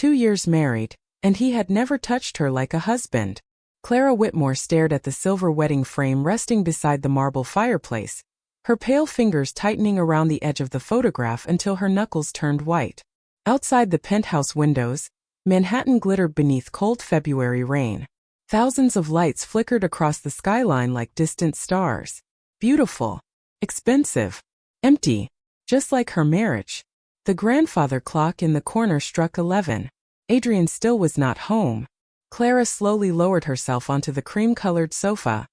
2 years married, and he had never touched her like a husband. Clara Whitmore stared at the silver wedding frame resting beside the marble fireplace, her pale fingers tightening around the edge of the photograph until her knuckles turned white. Outside the penthouse windows, Manhattan glittered beneath cold February rain. Thousands of lights flickered across the skyline like distant stars. Beautiful. Expensive. Empty. Just like her marriage. The grandfather clock in the corner struck 11. Adrian still was not home. Clara slowly lowered herself onto the cream-colored sofa,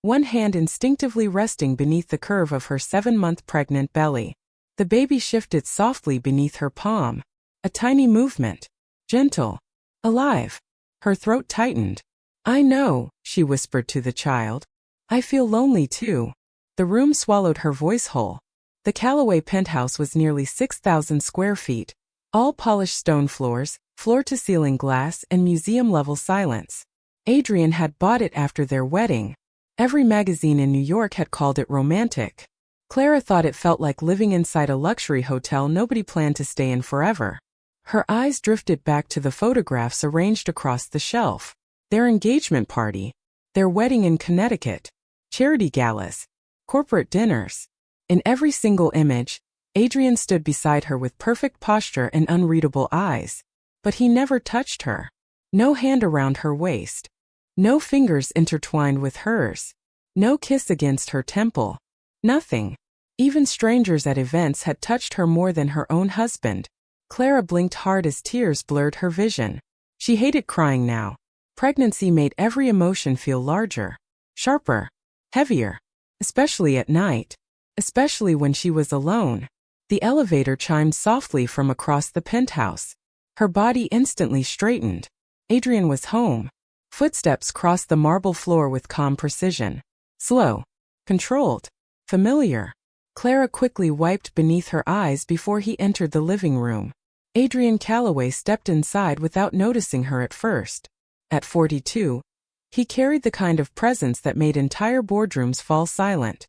one hand instinctively resting beneath the curve of her 7-month pregnant belly. The baby shifted softly beneath her palm. A tiny movement. Gentle. Alive. Her throat tightened. "I know," she whispered to the child. "I feel lonely too." The room swallowed her voice whole. The Callaway penthouse was nearly 6,000 square feet, all polished stone floors, floor-to-ceiling glass, and museum-level silence. Adrian had bought it after their wedding. Every magazine in New York had called it romantic. Clara thought it felt like living inside a luxury hotel nobody planned to stay in forever. Her eyes drifted back to the photographs arranged across the shelf. Their engagement party, their wedding in Connecticut, charity galas, corporate dinners. In every single image, Adrian stood beside her with perfect posture and unreadable eyes. But he never touched her. No hand around her waist. No fingers intertwined with hers. No kiss against her temple. Nothing. Even strangers at events had touched her more than her own husband. Clara blinked hard as tears blurred her vision. She hated crying now. Pregnancy made every emotion feel larger, sharper, heavier, especially at night, especially when she was alone. The elevator chimed softly from across the penthouse. Her body instantly straightened. Adrian was home. Footsteps crossed the marble floor with calm precision. Slow, controlled, familiar. Clara quickly wiped beneath her eyes before he entered the living room. Adrian Callaway stepped inside without noticing her at first. At 42, he carried the kind of presence that made entire boardrooms fall silent.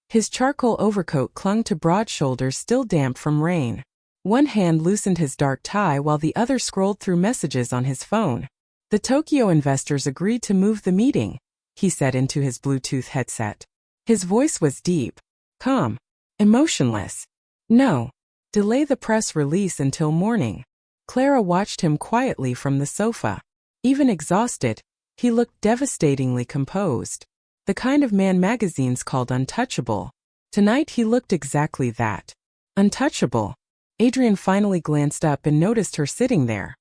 His charcoal overcoat clung to broad shoulders still damp from rain. One hand loosened his dark tie while the other scrolled through messages on his phone. "The Tokyo investors agreed to move the meeting," he said into his Bluetooth headset. His voice was deep, calm, emotionless. "No. Delay the press release until morning." Clara watched him quietly from the sofa. Even exhausted, he looked devastatingly composed. The kind of man magazines called untouchable. Tonight he looked exactly that. Untouchable. Adrian finally glanced up and noticed her sitting there.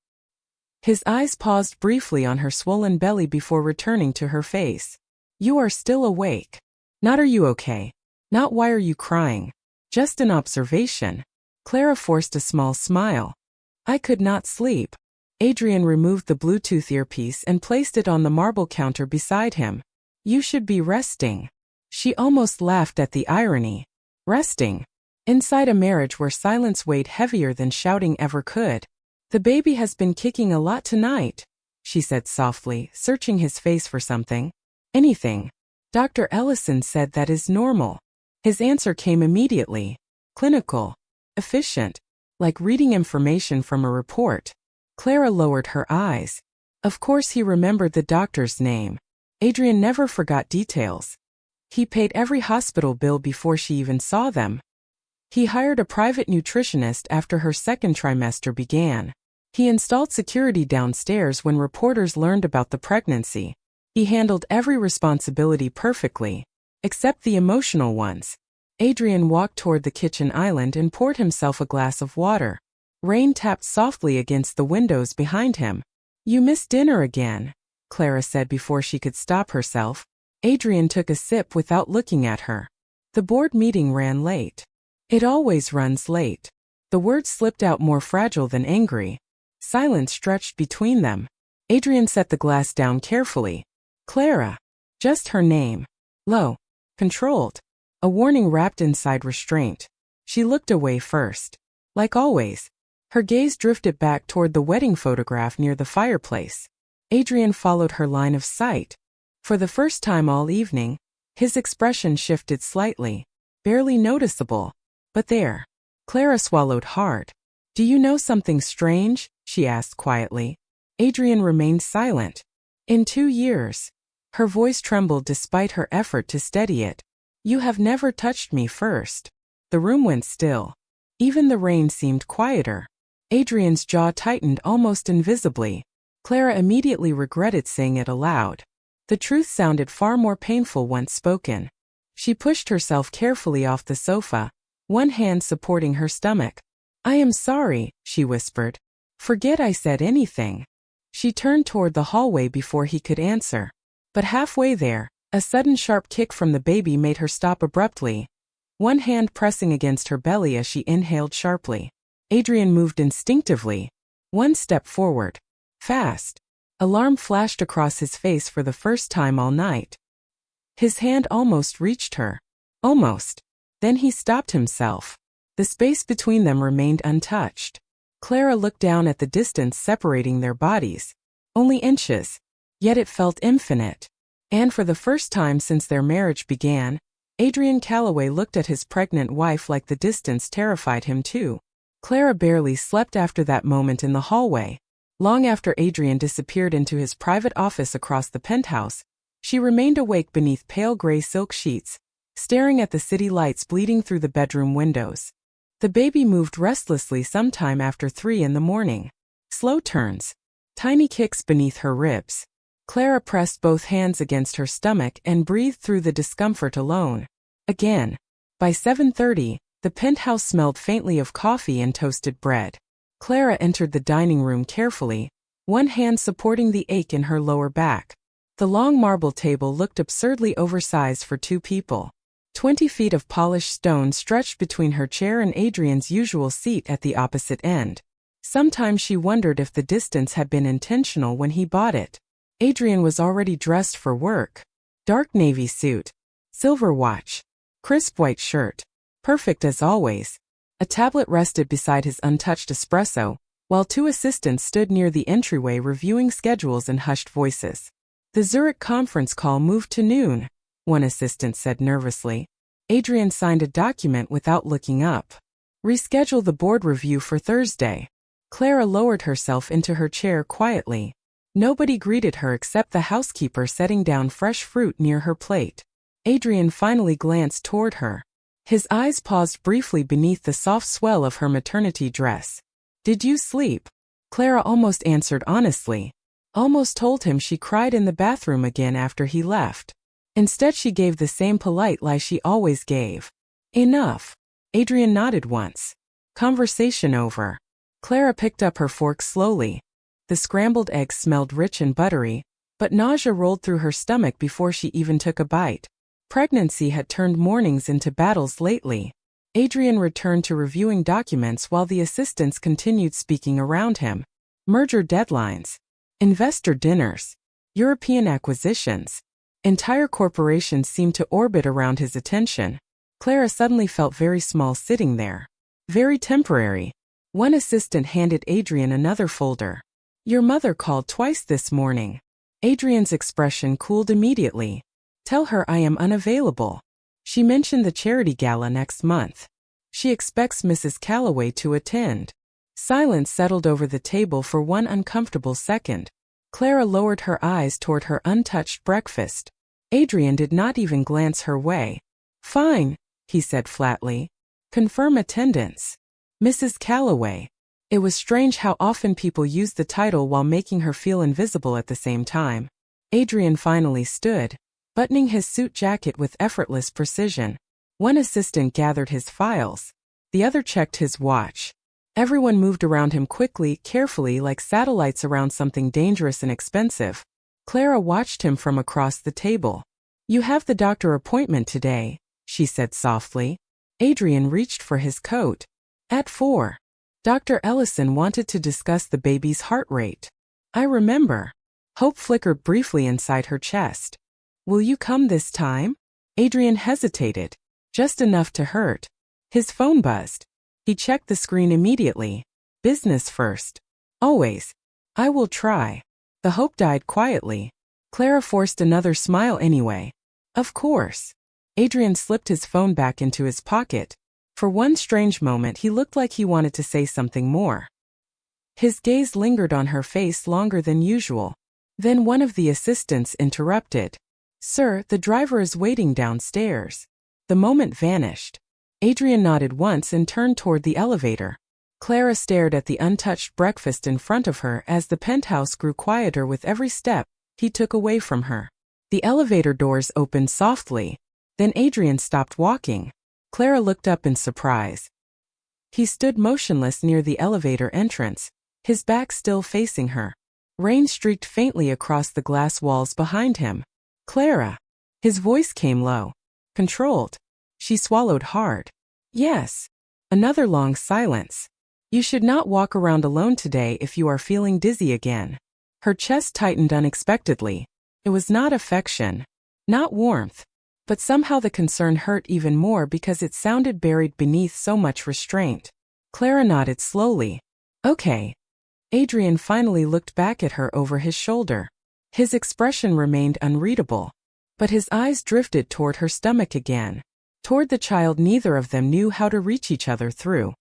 His eyes paused briefly on her swollen belly before returning to her face. "You are still awake. Not are you okay. Not why are you crying. Just an observation." Clara forced a small smile. "I could not sleep." Adrian removed the Bluetooth earpiece and placed it on the marble counter beside him. "You should be resting." She almost laughed at the irony. Resting. Inside a marriage where silence weighed heavier than shouting ever could. "The baby has been kicking a lot tonight," she said softly, searching his face for something. "Anything. Dr. Ellison said that is normal." His answer came immediately. Clinical. Efficient. Like reading information from a report. Clara lowered her eyes. Of course he remembered the doctor's name. Adrian never forgot details. He paid every hospital bill before she even saw them. He hired a private nutritionist after her second trimester began. He installed security downstairs when reporters learned about the pregnancy. He handled every responsibility perfectly, except the emotional ones. Adrian walked toward the kitchen island and poured himself a glass of water. Rain tapped softly against the windows behind him. "You missed dinner again," Clara said before she could stop herself. Adrian took a sip without looking at her. "The board meeting ran late." "It always runs late." The words slipped out more fragile than angry. Silence stretched between them. Adrian set the glass down carefully. "Clara." Just her name. Low. Controlled. A warning wrapped inside restraint. She looked away first. Like always. Her gaze drifted back toward the wedding photograph near the fireplace. Adrian followed her line of sight. For the first time all evening, his expression shifted slightly. Barely noticeable. But there. Clara swallowed hard. "Do you know something strange?" she asked quietly. Adrian remained silent. In 2 years. Her voice trembled despite her effort to steady it. You have never touched me first. The room went still. Even the rain seemed quieter. Adrian's jaw tightened almost invisibly. Clara immediately regretted saying it aloud. The truth sounded far more painful once spoken. She pushed herself carefully off the sofa, one hand supporting her stomach. I am sorry, she whispered. Forget I said anything. She turned toward the hallway before he could answer. But halfway there, a sudden sharp kick from the baby made her stop abruptly, one hand pressing against her belly as she inhaled sharply. Adrian moved instinctively. One step forward. Fast. Alarm flashed across his face for the first time all night. His hand almost reached her. Almost. Then he stopped himself. The space between them remained untouched. Clara looked down at the distance separating their bodies. Only inches. Yet it felt infinite. And for the first time since their marriage began, Adrian Calloway looked at his pregnant wife like the distance terrified him too. Clara barely slept after that moment in the hallway. Long after Adrian disappeared into his private office across the penthouse, she remained awake beneath pale gray silk sheets, staring at the city lights bleeding through the bedroom windows. The baby moved restlessly sometime after 3 in the morning. Slow turns. Tiny kicks beneath her ribs. Clara pressed both hands against her stomach and breathed through the discomfort alone. Again. By 7:30, the penthouse smelled faintly of coffee and toasted bread. Clara entered the dining room carefully, one hand supporting the ache in her lower back. The long marble table looked absurdly oversized for 2 people. 20 feet of polished stone stretched between her chair and Adrian's usual seat at the opposite end. Sometimes she wondered if the distance had been intentional when he bought it. Adrian was already dressed for work. Dark navy suit. Silver watch. Crisp white shirt. Perfect as always. A tablet rested beside his untouched espresso, while 2 assistants stood near the entryway reviewing schedules in hushed voices. The Zurich conference call moved to noon, one assistant said nervously. Adrian signed a document without looking up. Reschedule the board review for Thursday. Clara lowered herself into her chair quietly. Nobody greeted her except the housekeeper setting down fresh fruit near her plate. Adrian finally glanced toward her. His eyes paused briefly beneath the soft swell of her maternity dress. Did you sleep? Clara almost answered honestly. Almost told him she cried in the bathroom again after he left. Instead she gave the same polite lie she always gave. Enough. Adrian nodded once. Conversation over. Clara picked up her fork slowly. The scrambled eggs smelled rich and buttery, but nausea rolled through her stomach before she even took a bite. Pregnancy had turned mornings into battles lately. Adrian returned to reviewing documents while the assistants continued speaking around him. Merger deadlines. Investor dinners. European acquisitions. Entire corporations seemed to orbit around his attention. Clara suddenly felt very small sitting there. Very temporary. One assistant handed Adrian another folder. Your mother called twice this morning. Adrian's expression cooled immediately. Tell her I am unavailable. She mentioned the charity gala next month. She expects Mrs. Calloway to attend. Silence settled over the table for one uncomfortable second. Clara lowered her eyes toward her untouched breakfast. Adrian did not even glance her way. Fine, he said flatly. Confirm attendance. Mrs. Calloway. It was strange how often people used the title while making her feel invisible at the same time. Adrian finally stood, buttoning his suit jacket with effortless precision. One assistant gathered his files. The other checked his watch. Everyone moved around him quickly, carefully, like satellites around something dangerous and expensive. Clara watched him from across the table. You have the doctor appointment today, she said softly. Adrian reached for his coat. At 4. Dr. Ellison wanted to discuss the baby's heart rate. I remember. Hope flickered briefly inside her chest. Will you come this time? Adrian hesitated. Just enough to hurt. His phone buzzed. He checked the screen immediately. Business first. Always. I will try. The hope died quietly. Clara forced another smile anyway. Of course. Adrian slipped his phone back into his pocket. For one strange moment he looked like he wanted to say something more. His gaze lingered on her face longer than usual. Then one of the assistants interrupted. "Sir, the driver is waiting downstairs." The moment vanished. Adrian nodded once and turned toward the elevator. Clara stared at the untouched breakfast in front of her as the penthouse grew quieter with every step he took away from her. The elevator doors opened softly. Then Adrian stopped walking. Clara looked up in surprise. He stood motionless near the elevator entrance, his back still facing her. Rain streaked faintly across the glass walls behind him. "Clara." His voice came low, controlled. She swallowed hard. "Yes." Another long silence. "You should not walk around alone today if you are feeling dizzy again." Her chest tightened unexpectedly. It was not affection, not warmth, but somehow the concern hurt even more because it sounded buried beneath so much restraint. Clara nodded slowly. "Okay." Adrian finally looked back at her over his shoulder. His expression remained unreadable, but his eyes drifted toward her stomach again, toward the child neither of them knew how to reach each other through.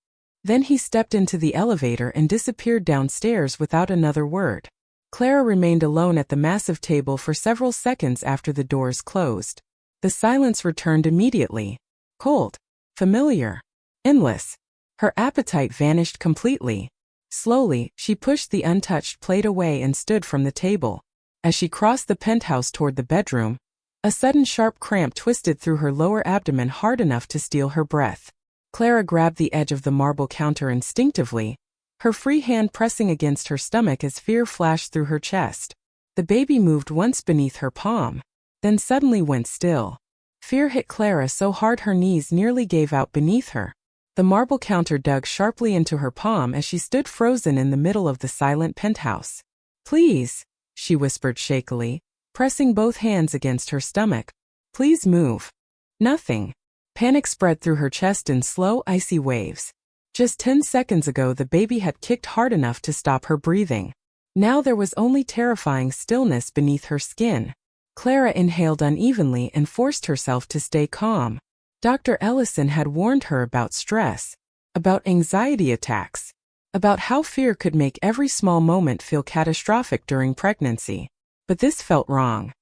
Then he stepped into the elevator and disappeared downstairs without another word. Clara remained alone at the massive table for several seconds after the doors closed. The silence returned immediately. Cold, familiar, endless. Her appetite vanished completely. Slowly, she pushed the untouched plate away and stood from the table. As she crossed the penthouse toward the bedroom, a sudden sharp cramp twisted through her lower abdomen hard enough to steal her breath. Clara grabbed the edge of the marble counter instinctively, her free hand pressing against her stomach as fear flashed through her chest. The baby moved once beneath her palm, then suddenly went still. Fear hit Clara so hard her knees nearly gave out beneath her. The marble counter dug sharply into her palm as she stood frozen in the middle of the silent penthouse. "Please," she whispered shakily, pressing both hands against her stomach. "Please move." Nothing. Panic spread through her chest in slow, icy waves. Just 10 seconds ago the baby had kicked hard enough to stop her breathing. Now there was only terrifying stillness beneath her skin. Clara inhaled unevenly and forced herself to stay calm. Dr. Ellison had warned her about stress, about anxiety attacks, about how fear could make every small moment feel catastrophic during pregnancy. But this felt wrong.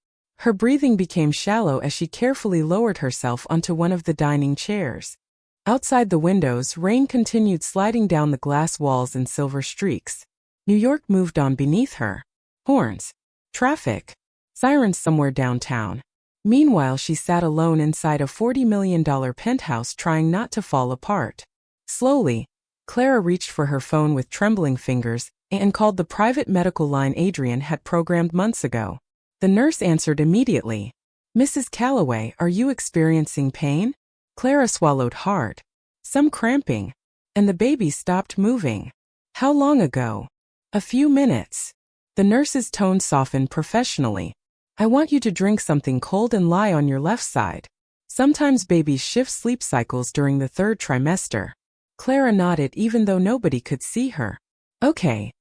Her breathing became shallow as she carefully lowered herself onto one of the dining chairs. Outside the windows, rain continued sliding down the glass walls in silver streaks. New York moved on beneath her. Horns, traffic, sirens somewhere downtown. Meanwhile, she sat alone inside a $40 million penthouse trying not to fall apart. Slowly, Clara reached for her phone with trembling fingers and called the private medical line Adrian had programmed months ago. The nurse answered immediately. "Mrs. Calloway, are you experiencing pain?" Clara swallowed hard. "Some cramping." "And the baby stopped moving." "How long ago?" "A few minutes." The nurse's tone softened professionally. "I want you to drink something cold and lie on your left side. Sometimes babies shift sleep cycles during the 3rd trimester. Clara nodded even though nobody could see her. "Okay.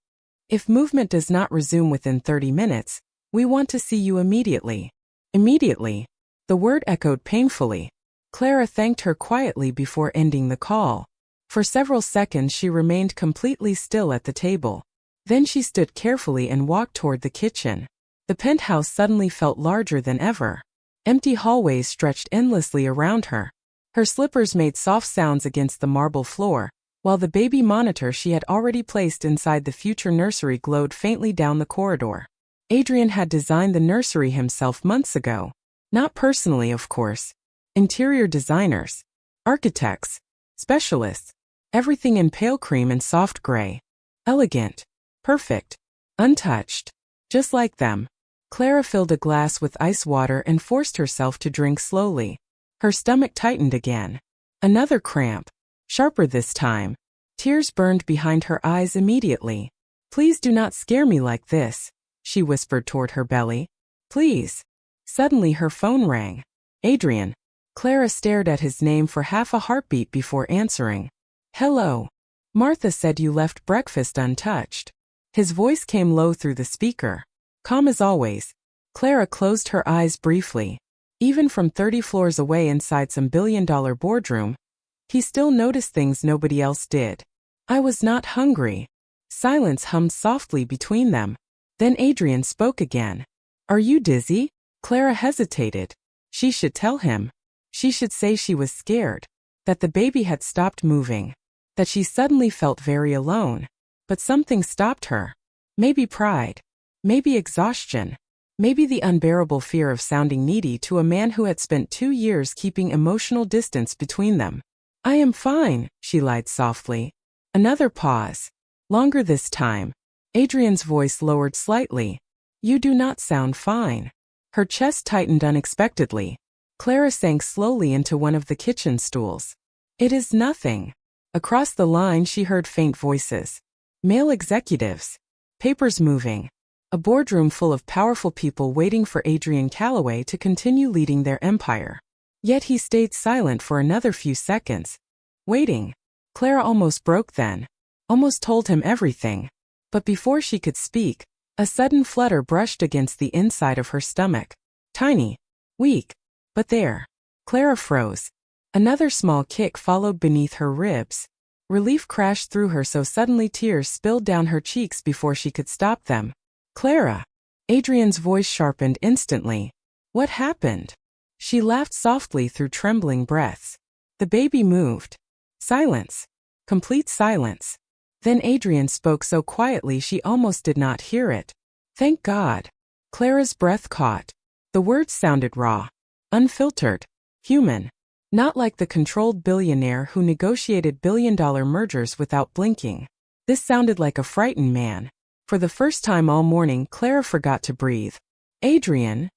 If movement does not resume within 30 minutes, we want to see you immediately." Immediately. The word echoed painfully. Clara thanked her quietly before ending the call. For several seconds she remained completely still at the table. Then she stood carefully and walked toward the kitchen. The penthouse suddenly felt larger than ever. Empty hallways stretched endlessly around her. Her slippers made soft sounds against the marble floor, while the baby monitor she had already placed inside the future nursery glowed faintly down the corridor. Adrian had designed the nursery himself months ago. Not personally, of course. Interior designers, architects, specialists, everything in pale cream and soft gray. Elegant, perfect, untouched, just like them. Clara filled a glass with ice water and forced herself to drink slowly. Her stomach tightened again. Another cramp, sharper this time. Tears burned behind her eyes immediately. "Please do not scare me like this," she whispered toward her belly. "Please." Suddenly her phone rang. Adrian. Clara stared at his name for half a heartbeat before answering. "Hello. Martha said you left breakfast untouched." His voice came low through the speaker. Calm as always, Clara closed her eyes briefly. Even from 30 floors away inside some billion-dollar boardroom, he still noticed things nobody else did. "I was not hungry." Silence hummed softly between them. Then Adrian spoke again. Are you dizzy? Clara hesitated. She should tell him. She should say she was scared. That the baby had stopped moving. That she suddenly felt very alone. But something stopped her. Maybe pride. Maybe exhaustion. Maybe the unbearable fear of sounding needy to a man who had spent 2 years keeping emotional distance between them. I am fine, she lied softly. Another pause. Longer this time. Adrian's voice lowered slightly. You do not sound fine. Her chest tightened unexpectedly. Clara sank slowly into one of the kitchen stools. It is nothing. Across the line she heard faint voices. Male executives. Papers moving. A boardroom full of powerful people waiting for Adrian Calloway to continue leading their empire. Yet he stayed silent for another few seconds. Waiting. Clara almost broke then. Almost told him everything. But before she could speak, a sudden flutter brushed against the inside of her stomach. Tiny. Weak. But there. Clara froze. Another small kick followed beneath her ribs. Relief crashed through her so suddenly tears spilled down her cheeks before she could stop them. Clara. Adrian's voice sharpened instantly. What happened? She laughed softly through trembling breaths. The baby moved. Silence. Complete silence. Then Adrian spoke so quietly she almost did not hear it. Thank God. Clara's breath caught. The words sounded raw. Unfiltered. Human. Not like the controlled billionaire who negotiated billion-dollar mergers without blinking. This sounded like a frightened man. For the first time all morning, Clara forgot to breathe. Adrian?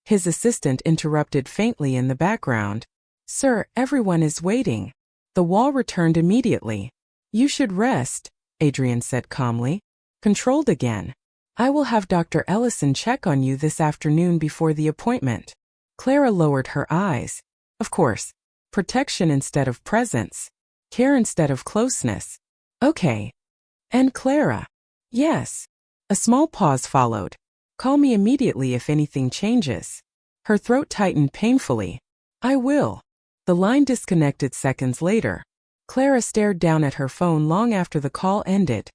His assistant interrupted faintly in the background. Sir, everyone is waiting. The wall returned immediately. You should rest, Adrian said calmly. Controlled again. I will have Dr. Ellison check on you this afternoon before the appointment. Clara lowered her eyes. Of course. Protection instead of presence. Care instead of closeness. Okay. And Clara? Yes. A small pause followed. Call me immediately if anything changes. Her throat tightened painfully. I will. The line disconnected seconds later. Clara stared down at her phone long after the call ended.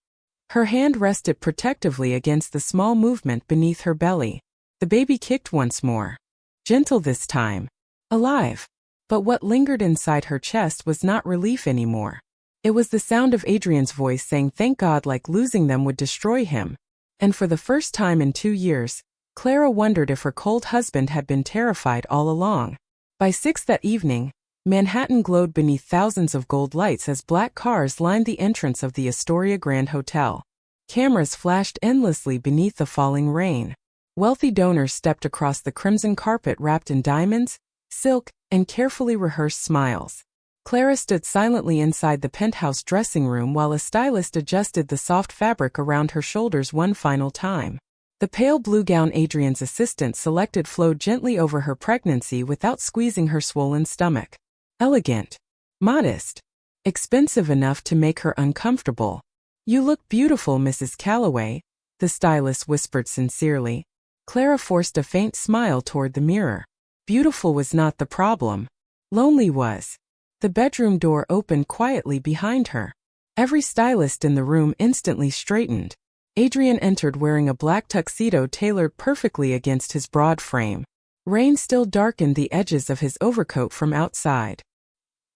Her hand rested protectively against the small movement beneath her belly. The baby kicked once more. Gentle this time. Alive. But what lingered inside her chest was not relief anymore. It was the sound of Adrian's voice saying thank God, like losing them would destroy him. And for the first time in 2 years, Clara wondered if her cold husband had been terrified all along. By 6 that evening, Manhattan glowed beneath thousands of gold lights as black cars lined the entrance of the Astoria Grand Hotel. Cameras flashed endlessly beneath the falling rain. Wealthy donors stepped across the crimson carpet wrapped in diamonds, silk, and carefully rehearsed smiles. Clara stood silently inside the penthouse dressing room while a stylist adjusted the soft fabric around her shoulders one final time. The pale blue gown Adrian's assistant selected flowed gently over her pregnancy without squeezing her swollen stomach. Elegant. Modest. Expensive enough to make her uncomfortable. You look beautiful, Mrs. Calloway, the stylist whispered sincerely. Clara forced a faint smile toward the mirror. Beautiful was not the problem. Lonely was. The bedroom door opened quietly behind her. Every stylist in the room instantly straightened. Adrian entered wearing a black tuxedo tailored perfectly against his broad frame. Rain still darkened the edges of his overcoat from outside.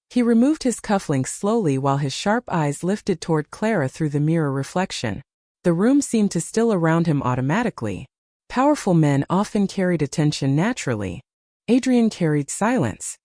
He removed his cufflinks slowly while his sharp eyes lifted toward Clara through the mirror reflection. The room seemed to still around him automatically. Powerful men often carried attention naturally. Adrian carried silence.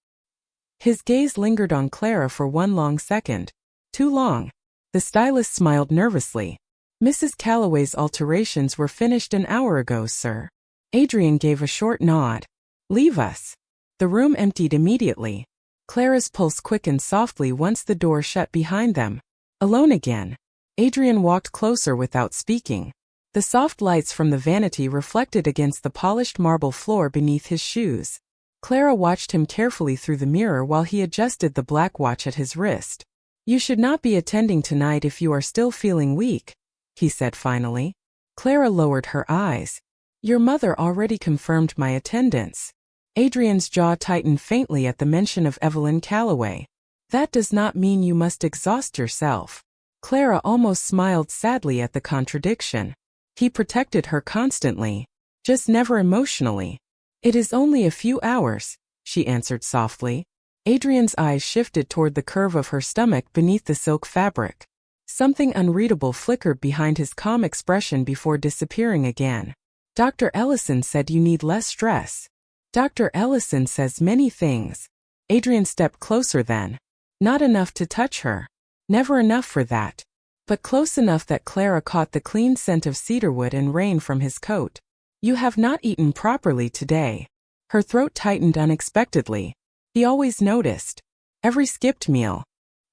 His gaze lingered on Clara for one long second. Too long. The stylist smiled nervously. Mrs. Calloway's alterations were finished an hour ago, sir. Adrian gave a short nod. Leave us. The room emptied immediately. Clara's pulse quickened softly once the door shut behind them. Alone again. Adrian walked closer without speaking. The soft lights from the vanity reflected against the polished marble floor beneath his shoes. Clara watched him carefully through the mirror while he adjusted the black watch at his wrist. You should not be attending tonight if you are still feeling weak, he said finally. Clara lowered her eyes. Your mother already confirmed my attendance. Adrian's jaw tightened faintly at the mention of Evelyn Calloway. That does not mean you must exhaust yourself. Clara almost smiled sadly at the contradiction. He protected her constantly, just never emotionally. It is only a few hours, she answered softly. Adrian's eyes shifted toward the curve of her stomach beneath the silk fabric. Something unreadable flickered behind his calm expression before disappearing again. Dr. Ellison said you need less stress. Dr. Ellison says many things. Adrian stepped closer then. Not enough to touch her. Never enough for that. But close enough that Clara caught the clean scent of cedarwood and rain from his coat. You have not eaten properly today. Her throat tightened unexpectedly. He always noticed. Every skipped meal.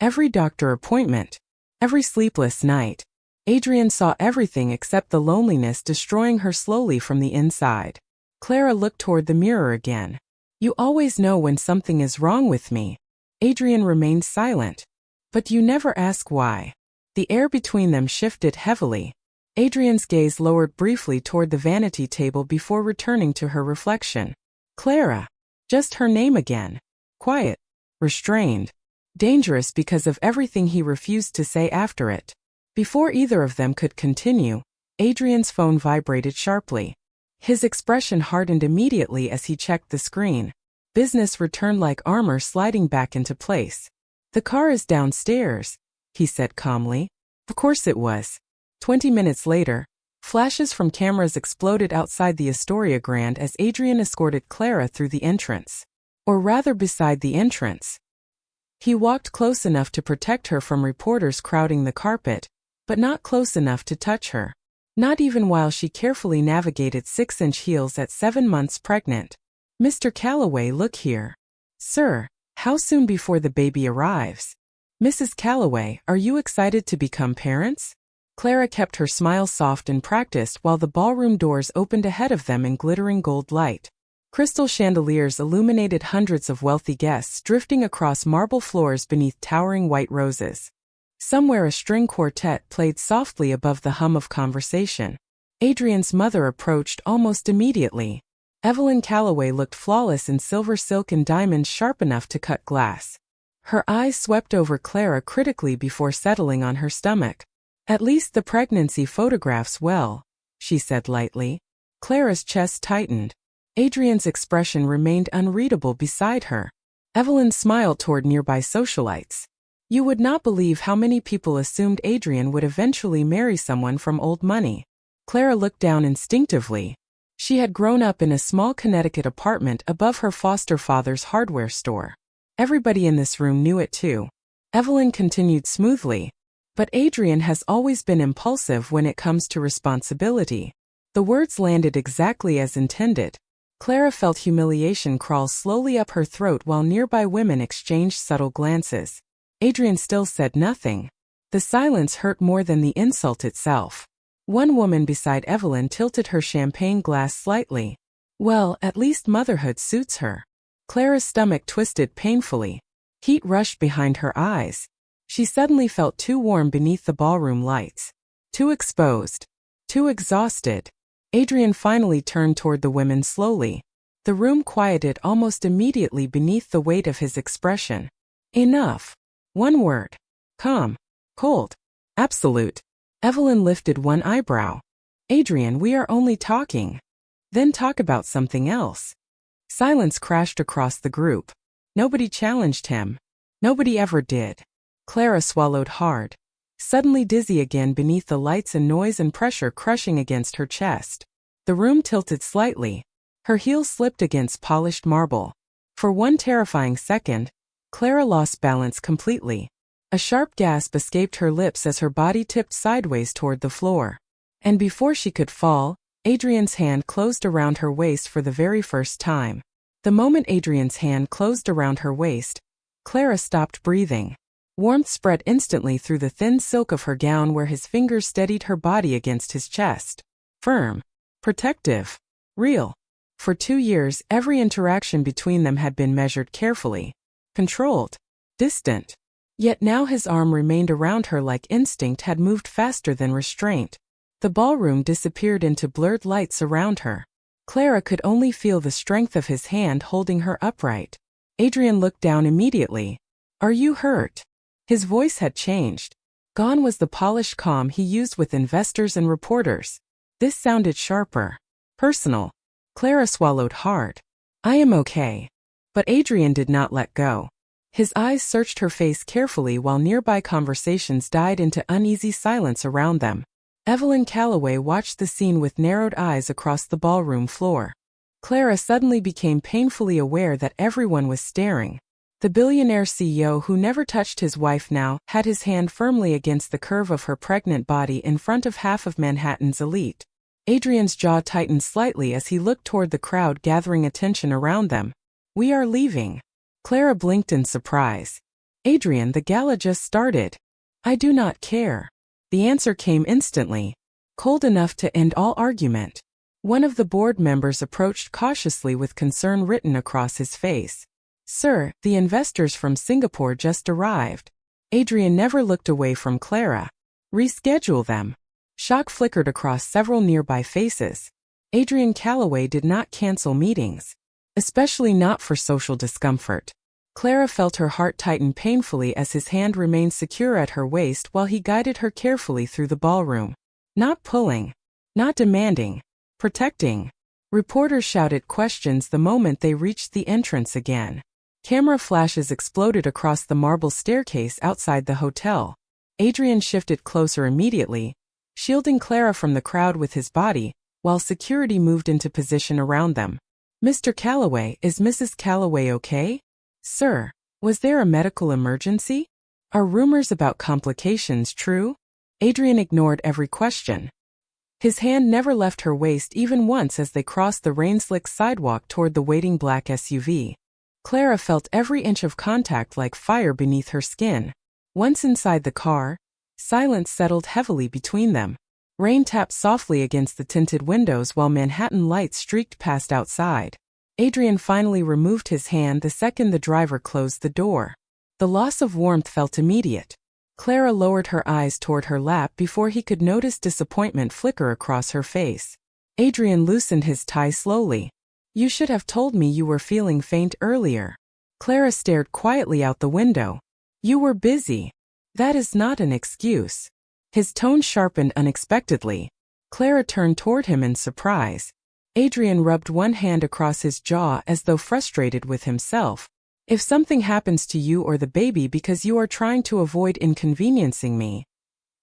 Every doctor appointment. Every sleepless night. Adrian saw everything except the loneliness destroying her slowly from the inside. Clara looked toward the mirror again. You always know when something is wrong with me. Adrian remained silent. But you never ask why. The air between them shifted heavily. Adrian's gaze lowered briefly toward the vanity table before returning to her reflection. Clara. Just her name again. Quiet. Restrained. Dangerous because of everything he refused to say after it. Before either of them could continue, Adrian's phone vibrated sharply. His expression hardened immediately as he checked the screen. Business returned like armor sliding back into place. The car is downstairs, he said calmly. Of course it was. 20 minutes later, flashes from cameras exploded outside the Astoria Grand as Adrian escorted Clara through the entrance. Or rather beside the entrance. He walked close enough to protect her from reporters crowding the carpet, but not close enough to touch her. Not even while she carefully navigated 6-inch heels at 7 months pregnant. Mr. Calloway, look here. Sir, how soon before the baby arrives? Mrs. Calloway, are you excited to become parents? Clara kept her smile soft and practiced while the ballroom doors opened ahead of them in glittering gold light. Crystal chandeliers illuminated hundreds of wealthy guests drifting across marble floors beneath towering white roses. Somewhere a string quartet played softly above the hum of conversation. Adrian's mother approached almost immediately. Evelyn Calloway looked flawless in silver silk and diamonds sharp enough to cut glass. Her eyes swept over Clara critically before settling on her stomach. At least the pregnancy photographs well, she said lightly. Clara's chest tightened. Adrian's expression remained unreadable beside her. Evelyn smiled toward nearby socialites. You would not believe how many people assumed Adrian would eventually marry someone from old money. Clara looked down instinctively. She had grown up in a small Connecticut apartment above her foster father's hardware store. Everybody in this room knew it too. Evelyn continued smoothly. But Adrian has always been impulsive when it comes to responsibility. The words landed exactly as intended. Clara felt humiliation crawl slowly up her throat while nearby women exchanged subtle glances. Adrian still said nothing. The silence hurt more than the insult itself. One woman beside Evelyn tilted her champagne glass slightly. Well, at least motherhood suits her. Clara's stomach twisted painfully. Heat rushed behind her eyes. She suddenly felt too warm beneath the ballroom lights. Too exposed. Too exhausted. Adrian finally turned toward the women slowly. The room quieted almost immediately beneath the weight of his expression. Enough. One word. Calm. Cold. Absolute. Evelyn lifted one eyebrow. Adrian, we are only talking. Then talk about something else. Silence crashed across the group. Nobody challenged him. Nobody ever did. Clara swallowed hard. Suddenly dizzy again beneath the lights and noise and pressure crushing against her chest. The room tilted slightly. Her heels slipped against polished marble. For one terrifying second, Clara lost balance completely. A sharp gasp escaped her lips as her body tipped sideways toward the floor. And before she could fall, Adrian's hand closed around her waist for the very first time. The moment Adrian's hand closed around her waist, Clara stopped breathing. Warmth spread instantly through the thin silk of her gown where his fingers steadied her body against his chest. Firm. Protective. Real. For 2 years, every interaction between them had been measured carefully. Controlled. Distant. Yet now his arm remained around her like instinct had moved faster than restraint. The ballroom disappeared into blurred lights around her. Clara could only feel the strength of his hand holding her upright. Adrian looked down immediately. Are you hurt? His voice had changed. Gone was the polished calm he used with investors and reporters. This sounded sharper. Personal. Clara swallowed hard. I am okay. But Adrian did not let go. His eyes searched her face carefully while nearby conversations died into uneasy silence around them. Evelyn Calloway watched the scene with narrowed eyes across the ballroom floor. Clara suddenly became painfully aware that everyone was staring. The billionaire CEO who never touched his wife now had his hand firmly against the curve of her pregnant body in front of half of Manhattan's elite. Adrian's jaw tightened slightly as he looked toward the crowd gathering attention around them. We are leaving. Clara blinked in surprise. Adrian, the gala just started. I do not care. The answer came instantly. Cold enough to end all argument. One of the board members approached cautiously with concern written across his face. Sir, the investors from Singapore just arrived. Adrian never looked away from Clara. Reschedule them. Shock flickered across several nearby faces. Adrian Calloway did not cancel meetings. Especially not for social discomfort. Clara felt her heart tighten painfully as his hand remained secure at her waist while he guided her carefully through the ballroom. Not pulling. Not demanding. Protecting. Reporters shouted questions the moment they reached the entrance again. Camera flashes exploded across the marble staircase outside the hotel. Adrian shifted closer immediately, shielding Clara from the crowd with his body, while security moved into position around them. Mr. Calloway, is Mrs. Calloway okay? Sir, was there a medical emergency? Are rumors about complications true? Adrian ignored every question. His hand never left her waist even once as they crossed the rain-slicked sidewalk toward the waiting black SUV. Clara felt every inch of contact like fire beneath her skin. Once inside the car, silence settled heavily between them. Rain tapped softly against the tinted windows while Manhattan lights streaked past outside. Adrian finally removed his hand the second the driver closed the door. The loss of warmth felt immediate. Clara lowered her eyes toward her lap before he could notice disappointment flicker across her face. Adrian loosened his tie slowly. You should have told me you were feeling faint earlier. Clara stared quietly out the window. You were busy. That is not an excuse. His tone sharpened unexpectedly. Clara turned toward him in surprise. Adrian rubbed one hand across his jaw as though frustrated with himself. If something happens to you or the baby because you are trying to avoid inconveniencing me.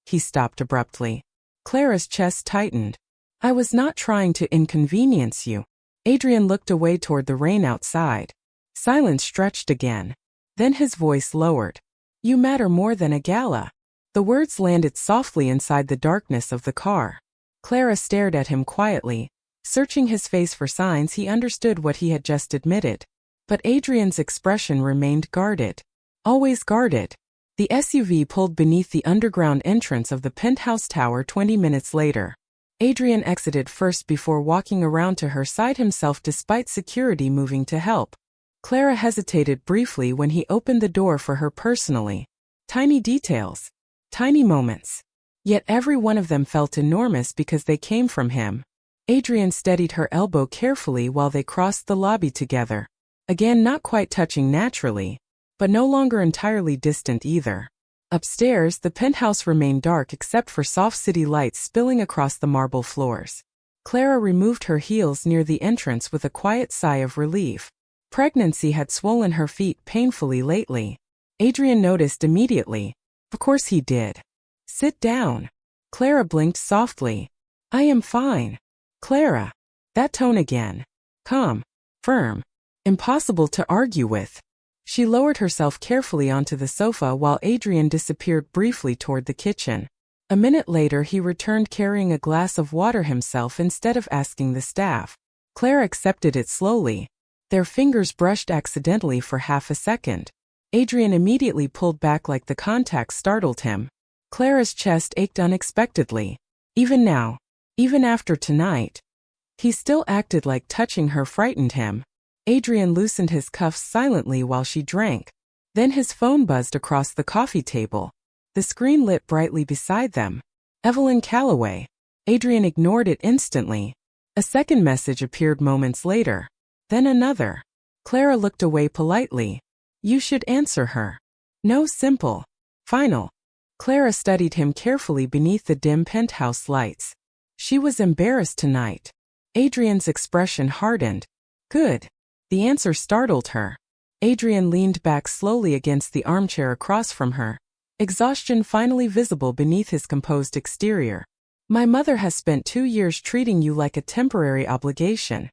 He stopped abruptly. Clara's chest tightened. I was not trying to inconvenience you. Adrian looked away toward the rain outside. Silence stretched again. Then his voice lowered. You matter more than a gala. The words landed softly inside the darkness of the car. Clara stared at him quietly, searching his face for signs he understood what he had just admitted. But Adrian's expression remained guarded. Always guarded. The SUV pulled beneath the underground entrance of the penthouse tower 20 minutes later. Adrian exited first before walking around to her side himself despite security moving to help. Clara hesitated briefly when he opened the door for her personally. Tiny details. Tiny moments. Yet every one of them felt enormous because they came from him. Adrian steadied her elbow carefully while they crossed the lobby together. Again, not quite touching naturally, but no longer entirely distant either. Upstairs, the penthouse remained dark except for soft city lights spilling across the marble floors. Clara removed her heels near the entrance with a quiet sigh of relief. Pregnancy had swollen her feet painfully lately. Adrian noticed immediately. Of course he did. Sit down. Clara blinked softly. I am fine. Clara. That tone again. Calm. Firm. Impossible to argue with. She lowered herself carefully onto the sofa while Adrian disappeared briefly toward the kitchen. A minute later he returned carrying a glass of water himself instead of asking the staff. Clara accepted it slowly. Their fingers brushed accidentally for half a second. Adrian immediately pulled back like the contact startled him. Clara's chest ached unexpectedly. Even now, even after tonight, he still acted like touching her frightened him. Adrian loosened his cuffs silently while she drank. Then his phone buzzed across the coffee table. The screen lit brightly beside them. Evelyn Calloway. Adrian ignored it instantly. A second message appeared moments later. Then another. Clara looked away politely. You should answer her. No, simple. Final. Clara studied him carefully beneath the dim penthouse lights. She was embarrassed tonight. Adrian's expression hardened. Good. The answer startled her. Adrian leaned back slowly against the armchair across from her, exhaustion finally visible beneath his composed exterior. My mother has spent 2 years treating you like a temporary obligation.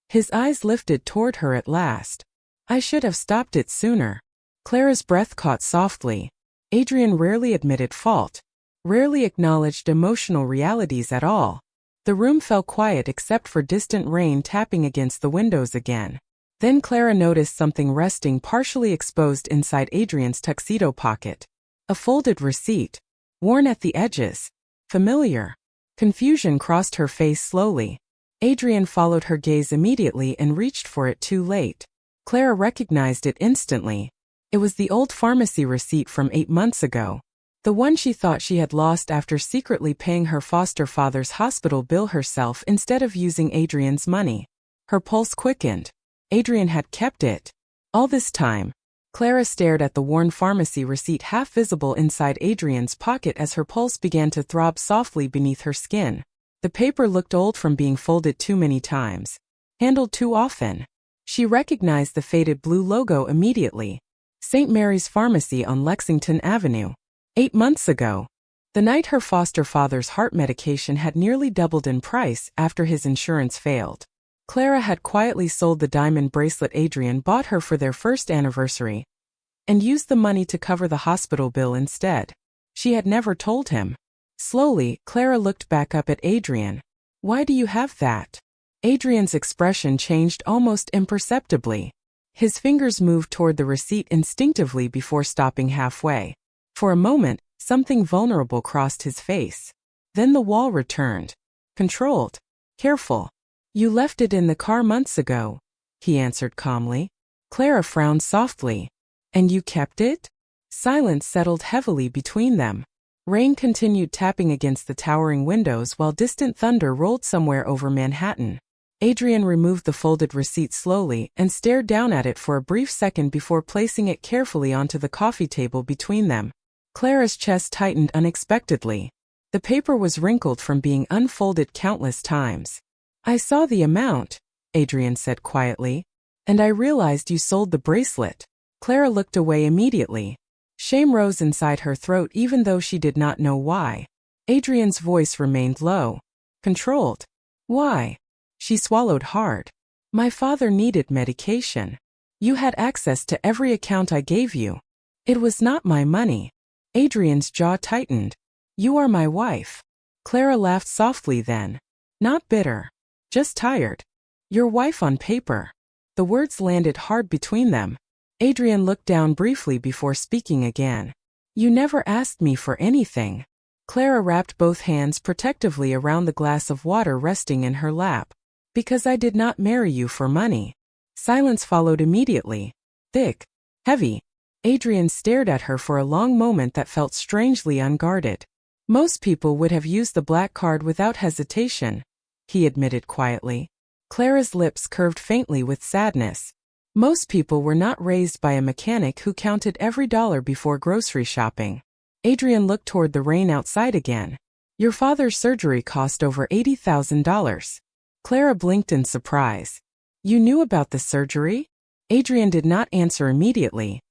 His eyes lifted toward her at last. I should have stopped it sooner. Clara's breath caught softly. Adrian rarely admitted fault, rarely acknowledged emotional realities at all. The room fell quiet except for distant rain tapping against the windows again. Then Clara noticed something resting partially exposed inside Adrian's tuxedo pocket. A folded receipt, worn at the edges. Familiar. Confusion crossed her face slowly. Adrian followed her gaze immediately and reached for it too late. Clara recognized it instantly. It was the old pharmacy receipt from 8 months ago. The one she thought she had lost after secretly paying her foster father's hospital bill herself instead of using Adrian's money. Her pulse quickened. Adrian had kept it. All this time. Clara stared at the worn pharmacy receipt half visible inside Adrian's pocket as her pulse began to throb softly beneath her skin. The paper looked old from being folded too many times. Handled too often. She recognized the faded blue logo immediately. St. Mary's Pharmacy on Lexington Avenue. 8 months ago. The night her foster father's heart medication had nearly doubled in price after his insurance failed. Clara had quietly sold the diamond bracelet Adrian bought her for their first anniversary and used the money to cover the hospital bill instead. She had never told him. Slowly, Clara looked back up at Adrian. Why do you have that? Adrian's expression changed almost imperceptibly. His fingers moved toward the receipt instinctively before stopping halfway. For a moment, something vulnerable crossed his face. Then the wall returned. Controlled. Careful. You left it in the car months ago, he answered calmly. Clara frowned softly. And you kept it? Silence settled heavily between them. Rain continued tapping against the towering windows while distant thunder rolled somewhere over Manhattan. Adrian removed the folded receipt slowly and stared down at it for a brief second before placing it carefully onto the coffee table between them. Clara's chest tightened unexpectedly. The paper was wrinkled from being unfolded countless times. I saw the amount, Adrian said quietly, and I realized you sold the bracelet. Clara looked away immediately. Shame rose inside her throat even though she did not know why. Adrian's voice remained low. Controlled. Why? She swallowed hard. My father needed medication. You had access to every account I gave you. It was not my money. Adrian's jaw tightened. You are my wife. Clara laughed softly then. Not bitter. Just tired. Your wife on paper. The words landed hard between them. Adrian looked down briefly before speaking again. You never asked me for anything. Clara wrapped both hands protectively around the glass of water resting in her lap. Because I did not marry you for money. Silence followed immediately. Thick. Heavy. Adrian stared at her for a long moment that felt strangely unguarded. Most people would have used the black card without hesitation, he admitted quietly. Clara's lips curved faintly with sadness. Most people were not raised by a mechanic who counted every dollar before grocery shopping. Adrian looked toward the rain outside again. Your father's surgery cost over $80,000. Clara blinked in surprise. You knew about the surgery? Adrian did not answer immediately.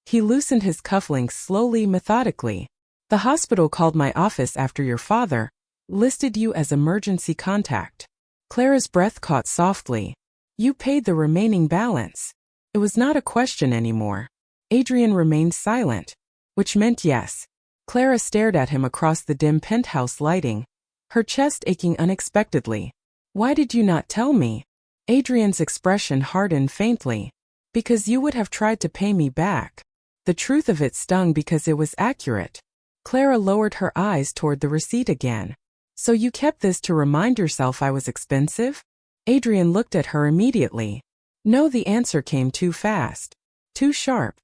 He loosened his cufflinks slowly, methodically. The hospital called my office after your father, listed you as emergency contact. Clara's breath caught softly. You paid the remaining balance. It was not a question anymore. Adrian remained silent, which meant yes. Clara stared at him across the dim penthouse lighting, her chest aching unexpectedly. Why did you not tell me? Adrian's expression hardened faintly. Because you would have tried to pay me back. The truth of it stung because it was accurate. Clara lowered her eyes toward the receipt again. So you kept this to remind yourself I was expensive? Adrian looked at her immediately. No, the answer came too fast. Too sharp.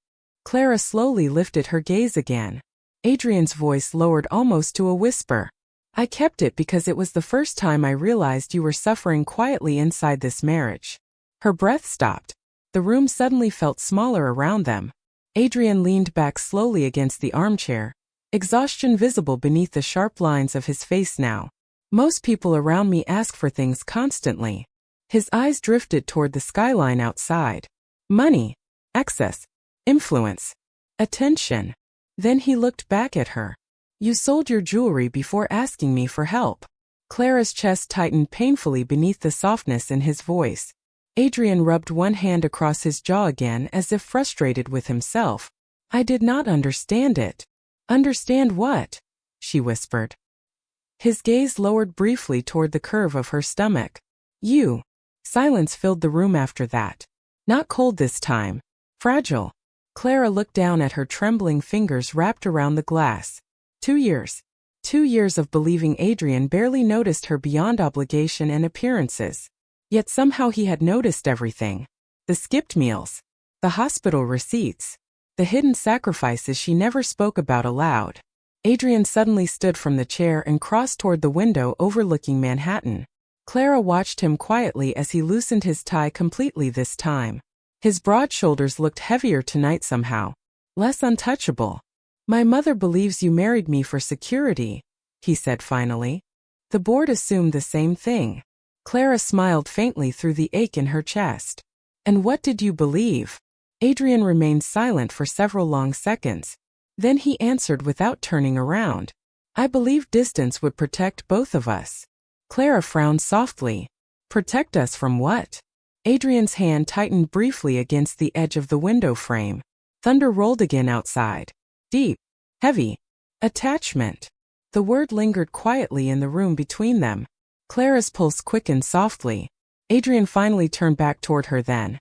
Clara slowly lifted her gaze again. Adrian's voice lowered almost to a whisper. I kept it because it was the first time I realized you were suffering quietly inside this marriage. Her breath stopped. The room suddenly felt smaller around them. Adrian leaned back slowly against the armchair, exhaustion visible beneath the sharp lines of his face now. Most people around me ask for things constantly. His eyes drifted toward the skyline outside. Money, access, influence, attention. Then he looked back at her. You sold your jewelry before asking me for help. Clara's chest tightened painfully beneath the softness in his voice. Adrian rubbed one hand across his jaw again as if frustrated with himself. I did not understand it. Understand what? She whispered. His gaze lowered briefly toward the curve of her stomach. You. Silence filled the room after that. Not cold this time. Fragile. Clara looked down at her trembling fingers wrapped around the glass. 2 years. 2 years of believing Adrian barely noticed her beyond obligation and appearances. Yet somehow he had noticed everything. The skipped meals. The hospital receipts. The hidden sacrifices she never spoke about aloud. Adrian suddenly stood from the chair and crossed toward the window overlooking Manhattan. Clara watched him quietly as he loosened his tie completely this time. His broad shoulders looked heavier tonight somehow. Less untouchable. My mother believes you married me for security, he said finally. The board assumed the same thing. Clara smiled faintly through the ache in her chest. And what did you believe? Adrian remained silent for several long seconds. Then he answered without turning around. I believed distance would protect both of us. Clara frowned softly. Protect us from what? Adrian's hand tightened briefly against the edge of the window frame. Thunder rolled again outside. Deep. Heavy. Attachment. The word lingered quietly in the room between them. Clara's pulse quickened softly. Adrian finally turned back toward her then.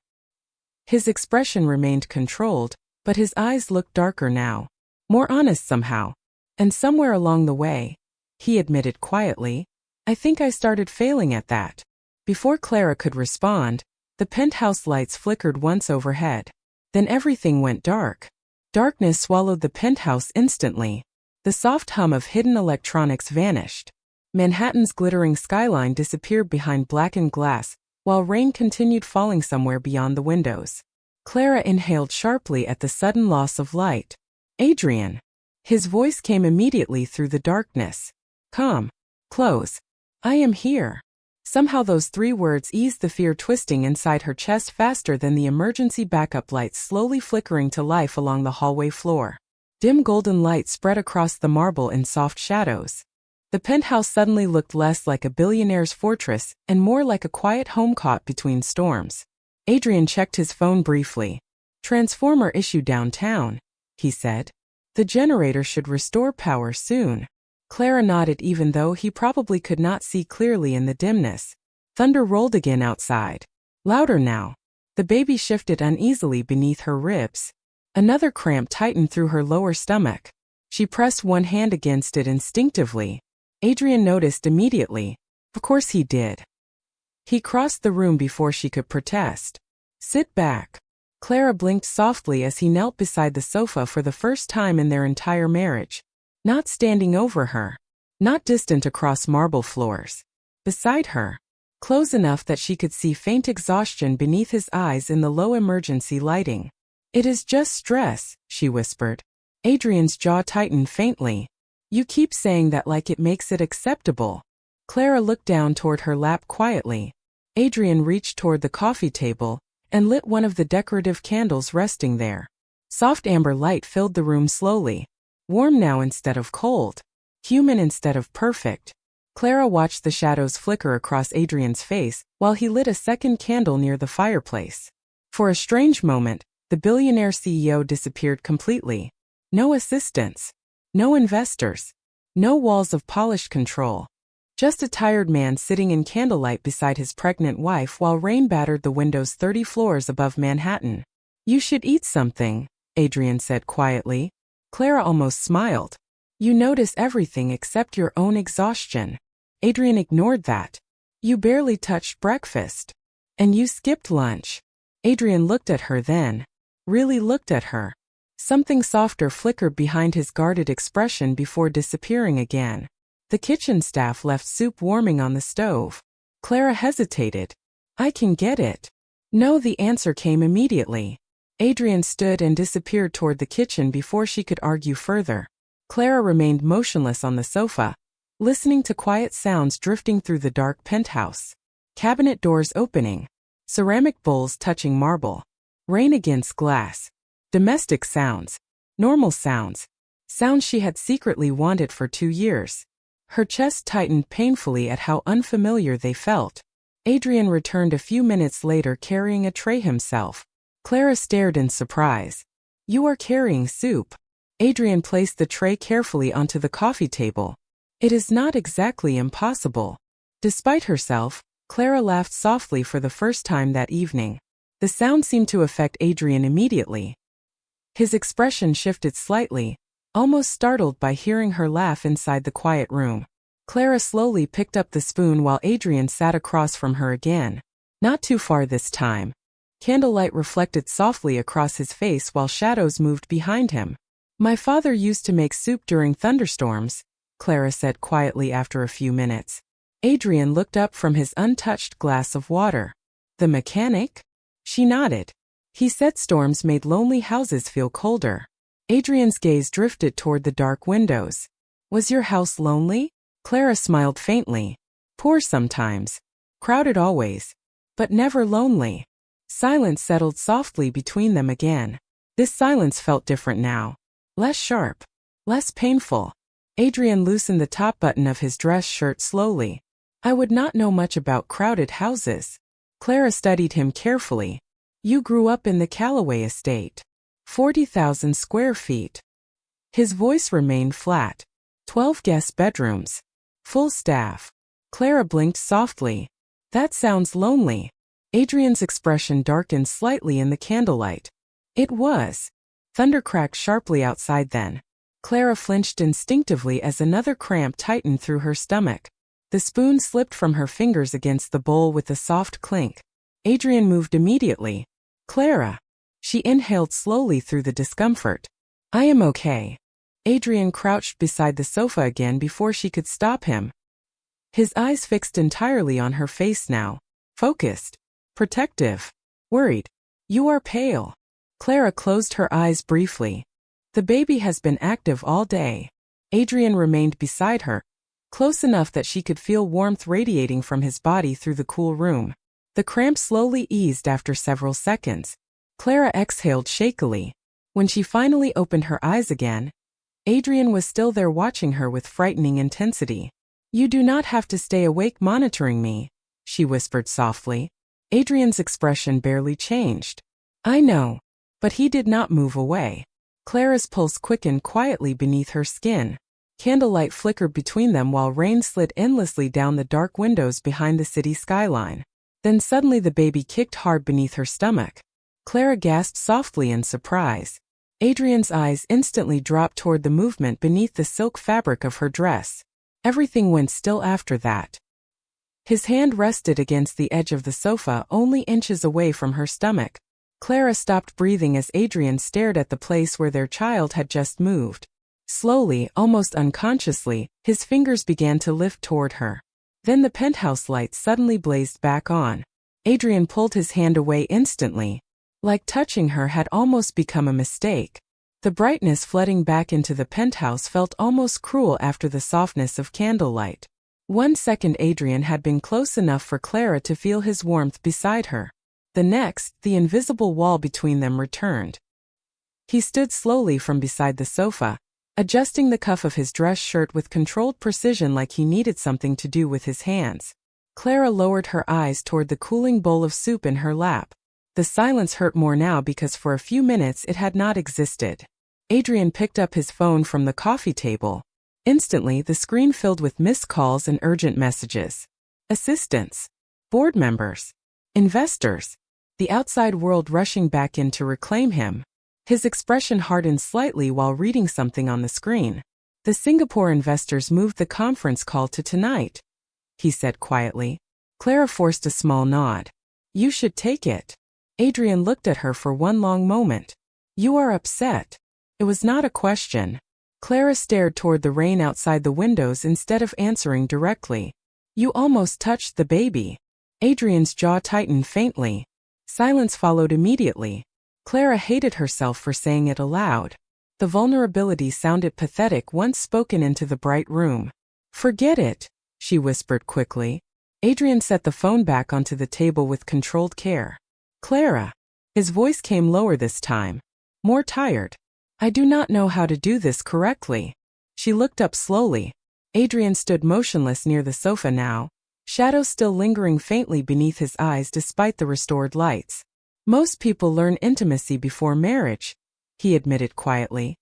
His expression remained controlled, but his eyes looked darker now. More honest somehow. And somewhere along the way, he admitted quietly, I think I started failing at that. Before Clara could respond, the penthouse lights flickered once overhead. Then everything went dark. Darkness swallowed the penthouse instantly. The soft hum of hidden electronics vanished. Manhattan's glittering skyline disappeared behind blackened glass, while rain continued falling somewhere beyond the windows. Clara inhaled sharply at the sudden loss of light. Adrian. His voice came immediately through the darkness. Come. Close. I am here. Somehow those 3 words eased the fear twisting inside her chest faster than the emergency backup lights slowly flickering to life along the hallway floor. Dim golden light spread across the marble in soft shadows. The penthouse suddenly looked less like a billionaire's fortress and more like a quiet home caught between storms. Adrian checked his phone briefly. Transformer issue downtown, he said. The generator should restore power soon. Clara nodded even though he probably could not see clearly in the dimness. Thunder rolled again outside. Louder now. The baby shifted uneasily beneath her ribs. Another cramp tightened through her lower stomach. She pressed one hand against it instinctively. Adrian noticed immediately. Of course he did. He crossed the room before she could protest. Sit back. Clara blinked softly as he knelt beside the sofa for the first time in their entire marriage. Not standing over her. Not distant across marble floors. Beside her. Close enough that she could see faint exhaustion beneath his eyes in the low emergency lighting. It is just stress, she whispered. Adrian's jaw tightened faintly. You keep saying that like it makes it acceptable. Clara looked down toward her lap quietly. Adrian reached toward the coffee table and lit one of the decorative candles resting there. Soft amber light filled the room slowly. Warm now instead of cold. Human instead of perfect. Clara watched the shadows flicker across Adrian's face while he lit a second candle near the fireplace. For a strange moment, the billionaire CEO disappeared completely. No assistants. No investors. No walls of polished control. Just a tired man sitting in candlelight beside his pregnant wife while rain battered the windows 30 floors above Manhattan. You should eat something, Adrian said quietly. Clara almost smiled. You notice everything except your own exhaustion. Adrian ignored that. You barely touched breakfast. And you skipped lunch. Adrian looked at her then. Really looked at her. Something softer flickered behind his guarded expression before disappearing again. The kitchen staff left soup warming on the stove. Clara hesitated. I can get it. No, the answer came immediately. Adrian stood and disappeared toward the kitchen before she could argue further. Clara remained motionless on the sofa, listening to quiet sounds drifting through the dark penthouse. Cabinet doors opening, ceramic bowls touching marble, rain against glass, domestic sounds, normal sounds, sounds she had secretly wanted for 2 years. Her chest tightened painfully at how unfamiliar they felt. Adrian returned a few minutes later carrying a tray himself. Clara stared in surprise. "You are carrying soup." Adrian placed the tray carefully onto the coffee table. "It is not exactly impossible." Despite herself, Clara laughed softly for the first time that evening. The sound seemed to affect Adrian immediately. His expression shifted slightly, almost startled by hearing her laugh inside the quiet room. Clara slowly picked up the spoon while Adrian sat across from her again. Not too far this time. Candlelight reflected softly across his face while shadows moved behind him. "My father used to make soup during thunderstorms," Clara said quietly after a few minutes. Adrian looked up from his untouched glass of water. "The mechanic?" She nodded. "He said storms made lonely houses feel colder." Adrian's gaze drifted toward the dark windows. "Was your house lonely?" Clara smiled faintly. "Poor sometimes. Crowded always. But never lonely." Silence settled softly between them again. This silence felt different now. Less sharp. Less painful. Adrian loosened the top button of his dress shirt slowly. "I would not know much about crowded houses." Clara studied him carefully. "You grew up in the Callaway estate. 40,000 square feet." His voice remained flat. 12 guest bedrooms. Full staff. Clara blinked softly. "That sounds lonely." Adrian's expression darkened slightly in the candlelight. It was. Thunder cracked sharply outside then. Clara flinched instinctively as another cramp tightened through her stomach. The spoon slipped from her fingers against the bowl with a soft clink. Adrian moved immediately. "Clara." She inhaled slowly through the discomfort. "I am okay." Adrian crouched beside the sofa again before she could stop him. His eyes fixed entirely on her face now. Focused. Protective. Worried. "You are pale." Clara closed her eyes briefly. "The baby has been active all day." Adrian remained beside her, close enough that she could feel warmth radiating from his body through the cool room. The cramp slowly eased after several seconds. Clara exhaled shakily. When she finally opened her eyes again, Adrian was still there watching her with frightening intensity. "You do not have to stay awake monitoring me," she whispered softly. Adrian's expression barely changed. "I know." But he did not move away. Clara's pulse quickened quietly beneath her skin. Candlelight flickered between them while rain slid endlessly down the dark windows behind the city skyline. Then suddenly the baby kicked hard beneath her stomach. Clara gasped softly in surprise. Adrian's eyes instantly dropped toward the movement beneath the silk fabric of her dress. Everything went still after that. His hand rested against the edge of the sofa only inches away from her stomach. Clara stopped breathing as Adrian stared at the place where their child had just moved. Slowly, almost unconsciously, his fingers began to lift toward her. Then the penthouse lights suddenly blazed back on. Adrian pulled his hand away instantly. Like touching her had almost become a mistake. The brightness flooding back into the penthouse felt almost cruel after the softness of candlelight. 1 second Adrian had been close enough for Clara to feel his warmth beside her. The next, the invisible wall between them returned. He stood slowly from beside the sofa, adjusting the cuff of his dress shirt with controlled precision like he needed something to do with his hands. Clara lowered her eyes toward the cooling bowl of soup in her lap. The silence hurt more now because for a few minutes it had not existed. Adrian picked up his phone from the coffee table. Instantly, the screen filled with missed calls and urgent messages. Assistants. Board members. Investors. The outside world rushing back in to reclaim him. His expression hardened slightly while reading something on the screen. "The Singapore investors moved the conference call to tonight," he said quietly. Clara forced a small nod. "You should take it." Adrian looked at her for one long moment. "You are upset." It was not a question. Clara stared toward the rain outside the windows instead of answering directly. "You almost touched the baby." Adrian's jaw tightened faintly. Silence followed immediately. Clara hated herself for saying it aloud. The vulnerability sounded pathetic once spoken into the bright room. "Forget it," she whispered quickly. Adrian set the phone back onto the table with controlled care. "Clara." His voice came lower this time, more tired. "I do not know how to do this correctly." She looked up slowly. Adrian stood motionless near the sofa now, shadows still lingering faintly beneath his eyes despite the restored lights. "Most people learn intimacy before marriage," he admitted quietly.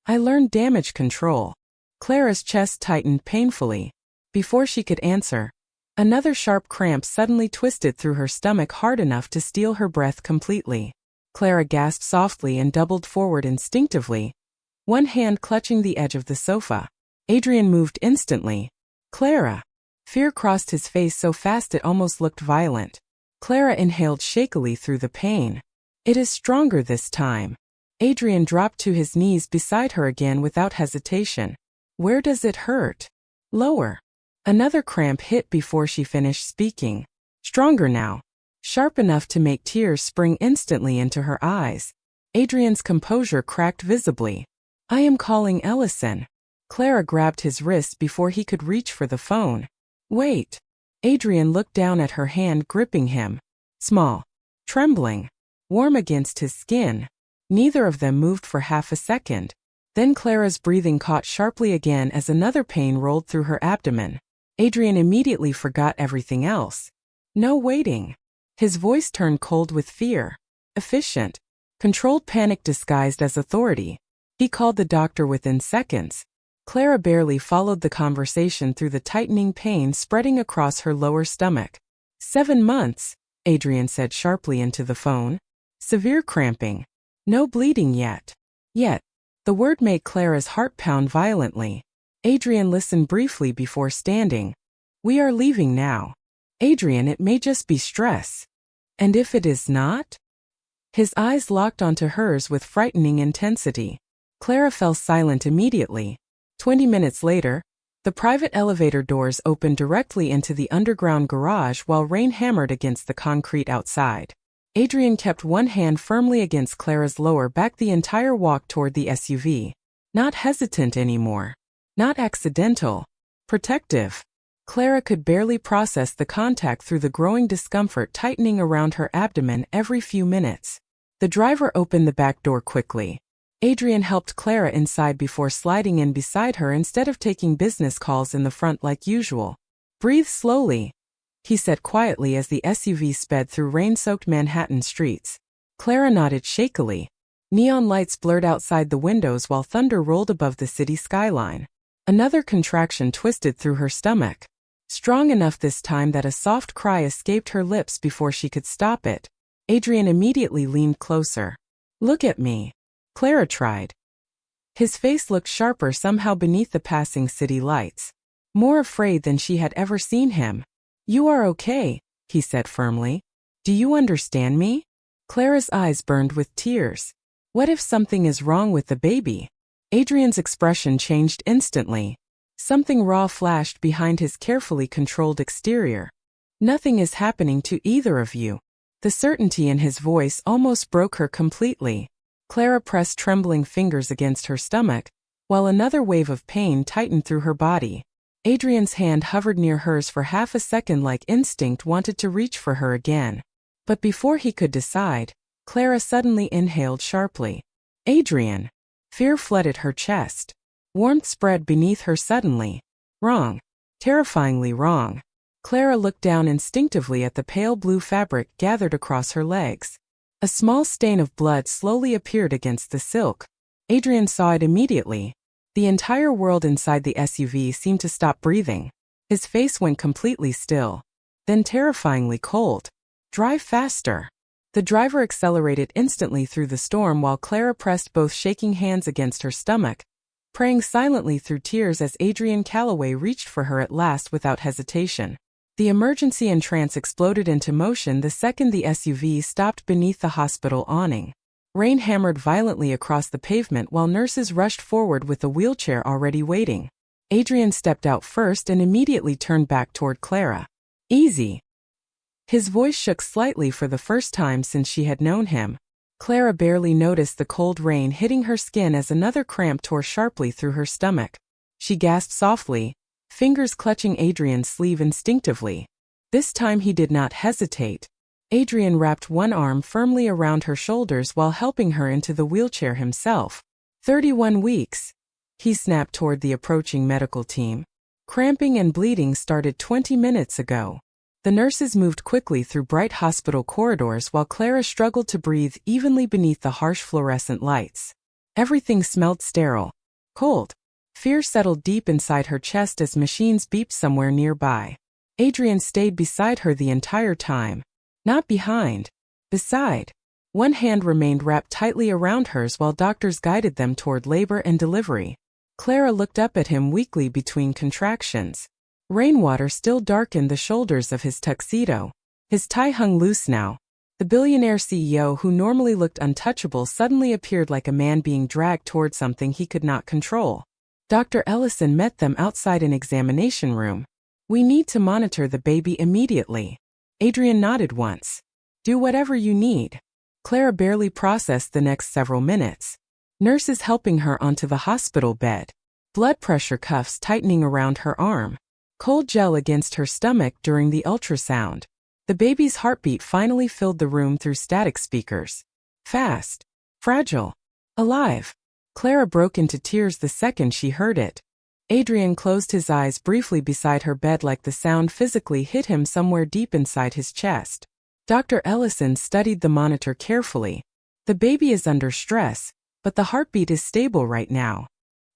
"I learned damage control." Clara's chest tightened painfully. Before she could answer, another sharp cramp suddenly twisted through her stomach hard enough to steal her breath completely. Clara gasped softly and doubled forward instinctively, one hand clutching the edge of the sofa. Adrian moved instantly. "Clara!" Fear crossed his face so fast it almost looked violent. Clara inhaled shakily through the pain. "It is stronger this time." Adrian dropped to his knees beside her again without hesitation. "Where does it hurt?" "Lower." Another cramp hit before she finished speaking. "Stronger now." Sharp enough to make tears spring instantly into her eyes. Adrian's composure cracked visibly. "I am calling Ellison." Clara grabbed his wrist before he could reach for the phone. "Wait." Adrian looked down at her hand gripping him. Small, trembling, warm against his skin. Neither of them moved for half a second. Then Clara's breathing caught sharply again as another pain rolled through her abdomen. Adrian immediately forgot everything else. "No waiting." His voice turned cold with fear. Efficient, controlled panic disguised as authority. He called the doctor within seconds. Clara barely followed the conversation through the tightening pain spreading across her lower stomach. 7 months, Adrian said sharply into the phone. Severe cramping. No bleeding yet. Yet. The word made Clara's heart pound violently. Adrian listened briefly before standing. "We are leaving now." "Adrian, it may just be stress." "And if it is not?" His eyes locked onto hers with frightening intensity. Clara fell silent immediately. 20 minutes later, the private elevator doors opened directly into the underground garage while rain hammered against the concrete outside. Adrian kept one hand firmly against Clara's lower back the entire walk toward the SUV. Not hesitant anymore. Not accidental. Protective. Clara could barely process the contact through the growing discomfort tightening around her abdomen every few minutes. The driver opened the back door quickly. Adrian helped Clara inside before sliding in beside her instead of taking business calls in the front like usual. "Breathe slowly," he said quietly as the SUV sped through rain-soaked Manhattan streets. Clara nodded shakily. Neon lights blurred outside the windows while thunder rolled above the city skyline. Another contraction twisted through her stomach. Strong enough this time that a soft cry escaped her lips before she could stop it. Adrian immediately leaned closer. "Look at me." Clara tried. His face looked sharper somehow beneath the passing city lights. More afraid than she had ever seen him. "You are okay," he said firmly. "Do you understand me?" Clara's eyes burned with tears. What if something is wrong with the baby? Adrian's expression changed instantly. Something raw flashed behind his carefully controlled exterior. "Nothing is happening to either of you." The certainty in his voice almost broke her completely. Clara pressed trembling fingers against her stomach, while another wave of pain tightened through her body. Adrian's hand hovered near hers for half a second like instinct wanted to reach for her again. But before he could decide, Clara suddenly inhaled sharply. "Adrian!" Fear flooded her chest. Warmth spread beneath her suddenly. Wrong. Terrifyingly wrong. Clara looked down instinctively at the pale blue fabric gathered across her legs. A small stain of blood slowly appeared against the silk. Adrian saw it immediately. The entire world inside the SUV seemed to stop breathing. His face went completely still. Then terrifyingly cold. "Drive faster." The driver accelerated instantly through the storm while Clara pressed both shaking hands against her stomach, praying silently through tears as Adrian Calloway reached for her at last without hesitation. The emergency entrance exploded into motion the second the SUV stopped beneath the hospital awning. Rain hammered violently across the pavement while nurses rushed forward with a wheelchair already waiting. Adrian stepped out first and immediately turned back toward Clara. "Easy." His voice shook slightly for the first time since she had known him. Clara barely noticed the cold rain hitting her skin as another cramp tore sharply through her stomach. She gasped softly, fingers clutching Adrian's sleeve instinctively. This time he did not hesitate. Adrian wrapped one arm firmly around her shoulders while helping her into the wheelchair himself. 31 weeks. He snapped toward the approaching medical team. Cramping and bleeding started 20 minutes ago. The nurses moved quickly through bright hospital corridors while Clara struggled to breathe evenly beneath the harsh fluorescent lights. Everything smelled sterile. Cold. Fear settled deep inside her chest as machines beeped somewhere nearby. Adrian stayed beside her the entire time. Not behind. Beside. One hand remained wrapped tightly around hers while doctors guided them toward labor and delivery. Clara looked up at him weakly between contractions. Rainwater still darkened the shoulders of his tuxedo. His tie hung loose now. The billionaire CEO who normally looked untouchable suddenly appeared like a man being dragged toward something he could not control. Dr. Ellison met them outside an examination room. "We need to monitor the baby immediately." Adrian nodded once. "Do whatever you need." Clara barely processed the next several minutes. Nurses helping her onto the hospital bed. Blood pressure cuffs tightening around her arm. Cold gel against her stomach during the ultrasound. The baby's heartbeat finally filled the room through static speakers. Fast. Fragile. Alive. Clara broke into tears the second she heard it. Adrian closed his eyes briefly beside her bed like the sound physically hit him somewhere deep inside his chest. Dr. Ellison studied the monitor carefully. "The baby is under stress, but the heartbeat is stable right now."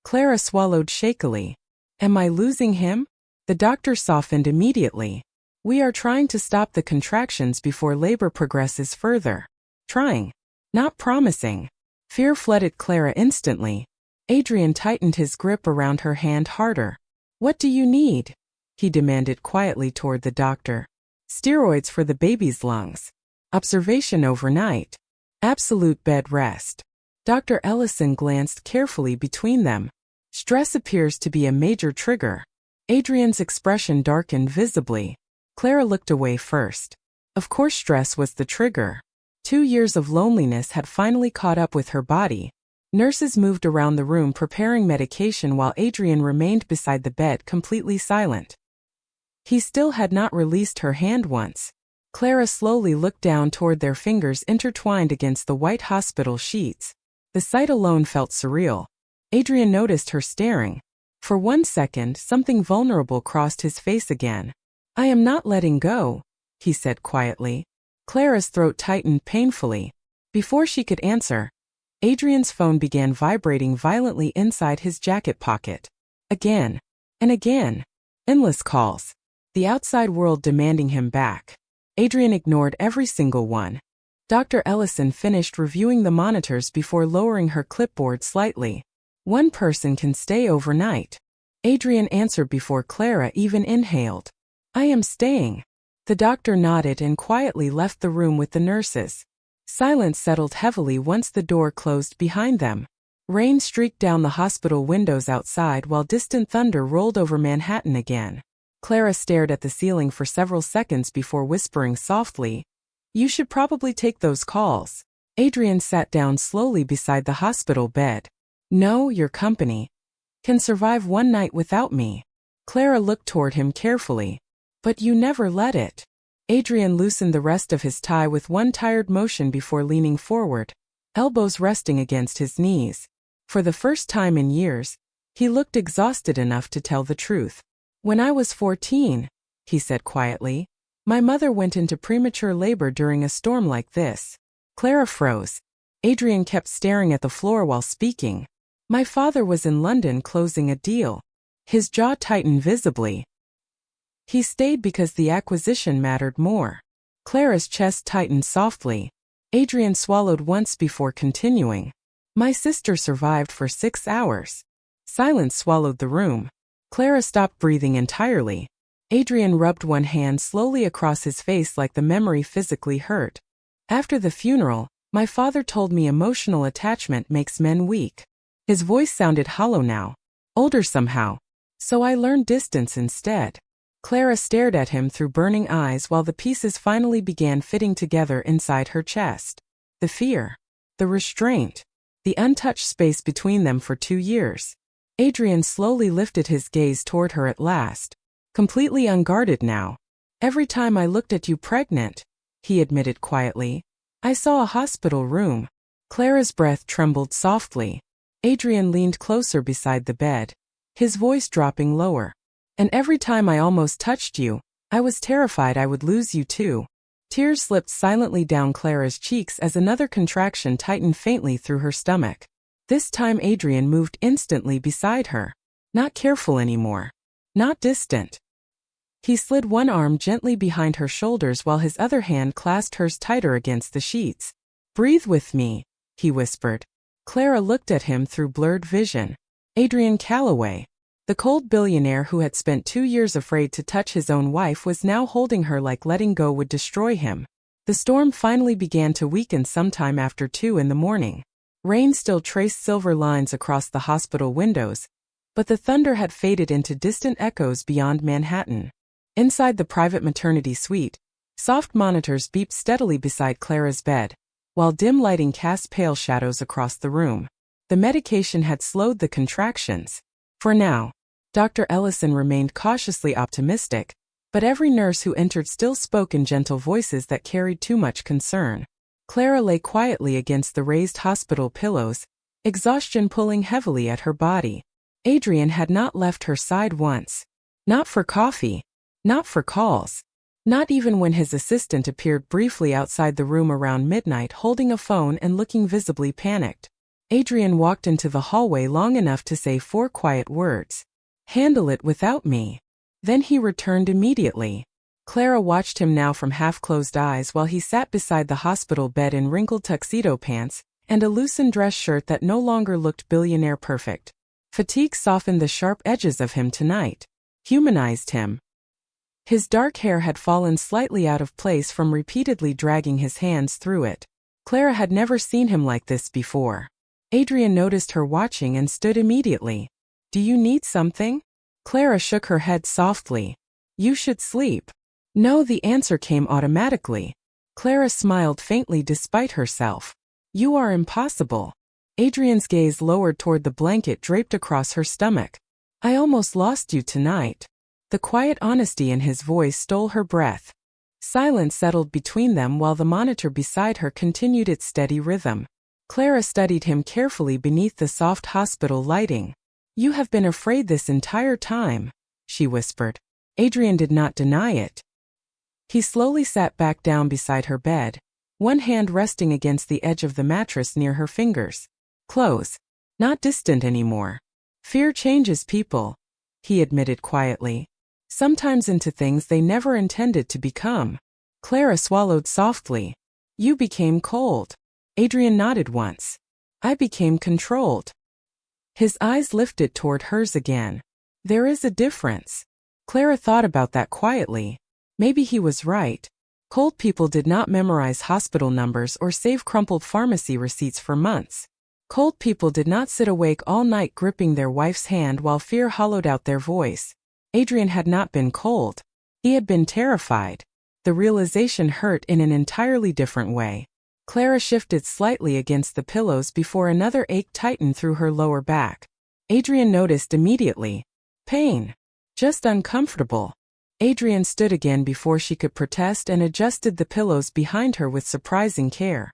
Clara swallowed shakily. "Am I losing him?" The doctor softened immediately. "We are trying to stop the contractions before labor progresses further." Trying. Not promising. Fear flooded Clara instantly. Adrian tightened his grip around her hand harder. "What do you need?" he demanded quietly toward the doctor. "Steroids for the baby's lungs. Observation overnight. Absolute bed rest." Dr. Ellison glanced carefully between them. "Stress appears to be a major trigger." Adrian's expression darkened visibly. Clara looked away first. Of course stress was the trigger. 2 years of loneliness had finally caught up with her body. Nurses moved around the room preparing medication while Adrian remained beside the bed completely silent. He still had not released her hand once. Clara slowly looked down toward their fingers intertwined against the white hospital sheets. The sight alone felt surreal. Adrian noticed her staring. For 1 second, something vulnerable crossed his face again. "I am not letting go," he said quietly. Clara's throat tightened painfully. Before she could answer, Adrian's phone began vibrating violently inside his jacket pocket. Again. And again. Endless calls. The outside world demanding him back. Adrian ignored every single one. Dr. Ellison finished reviewing the monitors before lowering her clipboard slightly. "One person can stay overnight." Adrian answered before Clara even inhaled. "I am staying." The doctor nodded and quietly left the room with the nurses. Silence settled heavily once the door closed behind them. Rain streaked down the hospital windows outside while distant thunder rolled over Manhattan again. Clara stared at the ceiling for several seconds before whispering softly, "You should probably take those calls." Adrian sat down slowly beside the hospital bed. "No, your company can survive one night without me." Clara looked toward him carefully. "But you never let it." Adrian loosened the rest of his tie with one tired motion before leaning forward, elbows resting against his knees. For the first time in years, he looked exhausted enough to tell the truth. "When I was 14, he said quietly, "my mother went into premature labor during a storm like this." Clara froze. Adrian kept staring at the floor while speaking. "My father was in London closing a deal." His jaw tightened visibly. "He stayed because the acquisition mattered more." Clara's chest tightened softly. Adrian swallowed once before continuing. "My sister survived for 6 hours." Silence swallowed the room. Clara stopped breathing entirely. Adrian rubbed one hand slowly across his face like the memory physically hurt. "After the funeral, my father told me emotional attachment makes men weak." His voice sounded hollow now, older somehow. "So I learned distance instead." Clara stared at him through burning eyes while the pieces finally began fitting together inside her chest. The fear. the restraint. The untouched space between them for 2 years. Adrian slowly lifted his gaze toward her at last. Completely unguarded now. Every time I looked at you pregnant, he admitted quietly, I saw a hospital room. Clara's breath trembled softly. Adrian leaned closer beside the bed, his voice dropping lower. And every time I almost touched you, I was terrified I would lose you too. Tears slipped silently down Clara's cheeks as another contraction tightened faintly through her stomach. This time Adrian moved instantly beside her. Not careful anymore. Not distant. He slid one arm gently behind her shoulders while his other hand clasped hers tighter against the sheets. Breathe with me, he whispered. Clara looked at him through blurred vision. Adrian Calloway. The cold billionaire who had spent 2 years afraid to touch his own wife was now holding her like letting go would destroy him. The storm finally began to weaken sometime after 2 in the morning. Rain still traced silver lines across the hospital windows, but the thunder had faded into distant echoes beyond Manhattan. Inside the private maternity suite, soft monitors beeped steadily beside Clara's bed, while dim lighting cast pale shadows across the room. The medication had slowed the contractions. For now, Dr. Ellison remained cautiously optimistic, but every nurse who entered still spoke in gentle voices that carried too much concern. Clara lay quietly against the raised hospital pillows, exhaustion pulling heavily at her body. Adrian had not left her side once. Not for coffee. Not for calls. Not even when his assistant appeared briefly outside the room around midnight holding a phone and looking visibly panicked. Adrian walked into the hallway long enough to say 4 quiet words. Handle it without me. Then he returned immediately. Clara watched him now from half-closed eyes while he sat beside the hospital bed in wrinkled tuxedo pants and a loosened dress shirt that no longer looked billionaire perfect. Fatigue softened the sharp edges of him tonight. Humanized him. His dark hair had fallen slightly out of place from repeatedly dragging his hands through it. Clara had never seen him like this before. Adrian noticed her watching and stood immediately. Do you need something? Clara shook her head softly. You should sleep. No, the answer came automatically. Clara smiled faintly despite herself. You are impossible. Adrian's gaze lowered toward the blanket draped across her stomach. I almost lost you tonight. The quiet honesty in his voice stole her breath. Silence settled between them while the monitor beside her continued its steady rhythm. Clara studied him carefully beneath the soft hospital lighting. You have been afraid this entire time, she whispered. Adrian did not deny it. He slowly sat back down beside her bed, one hand resting against the edge of the mattress near her fingers. Close. Not distant anymore. Fear changes people, he admitted quietly. Sometimes into things they never intended to become. Clara swallowed softly. You became cold. Adrian nodded once. I became controlled. His eyes lifted toward hers again. There is a difference. Clara thought about that quietly. Maybe he was right. Cold people did not memorize hospital numbers or save crumpled pharmacy receipts for months. Cold people did not sit awake all night gripping their wife's hand while fear hollowed out their voice. Adrian had not been cold. He had been terrified. The realization hurt in an entirely different way. Clara shifted slightly against the pillows before another ache tightened through her lower back. Adrian noticed immediately. Pain. Just uncomfortable. Adrian stood again before she could protest and adjusted the pillows behind her with surprising care.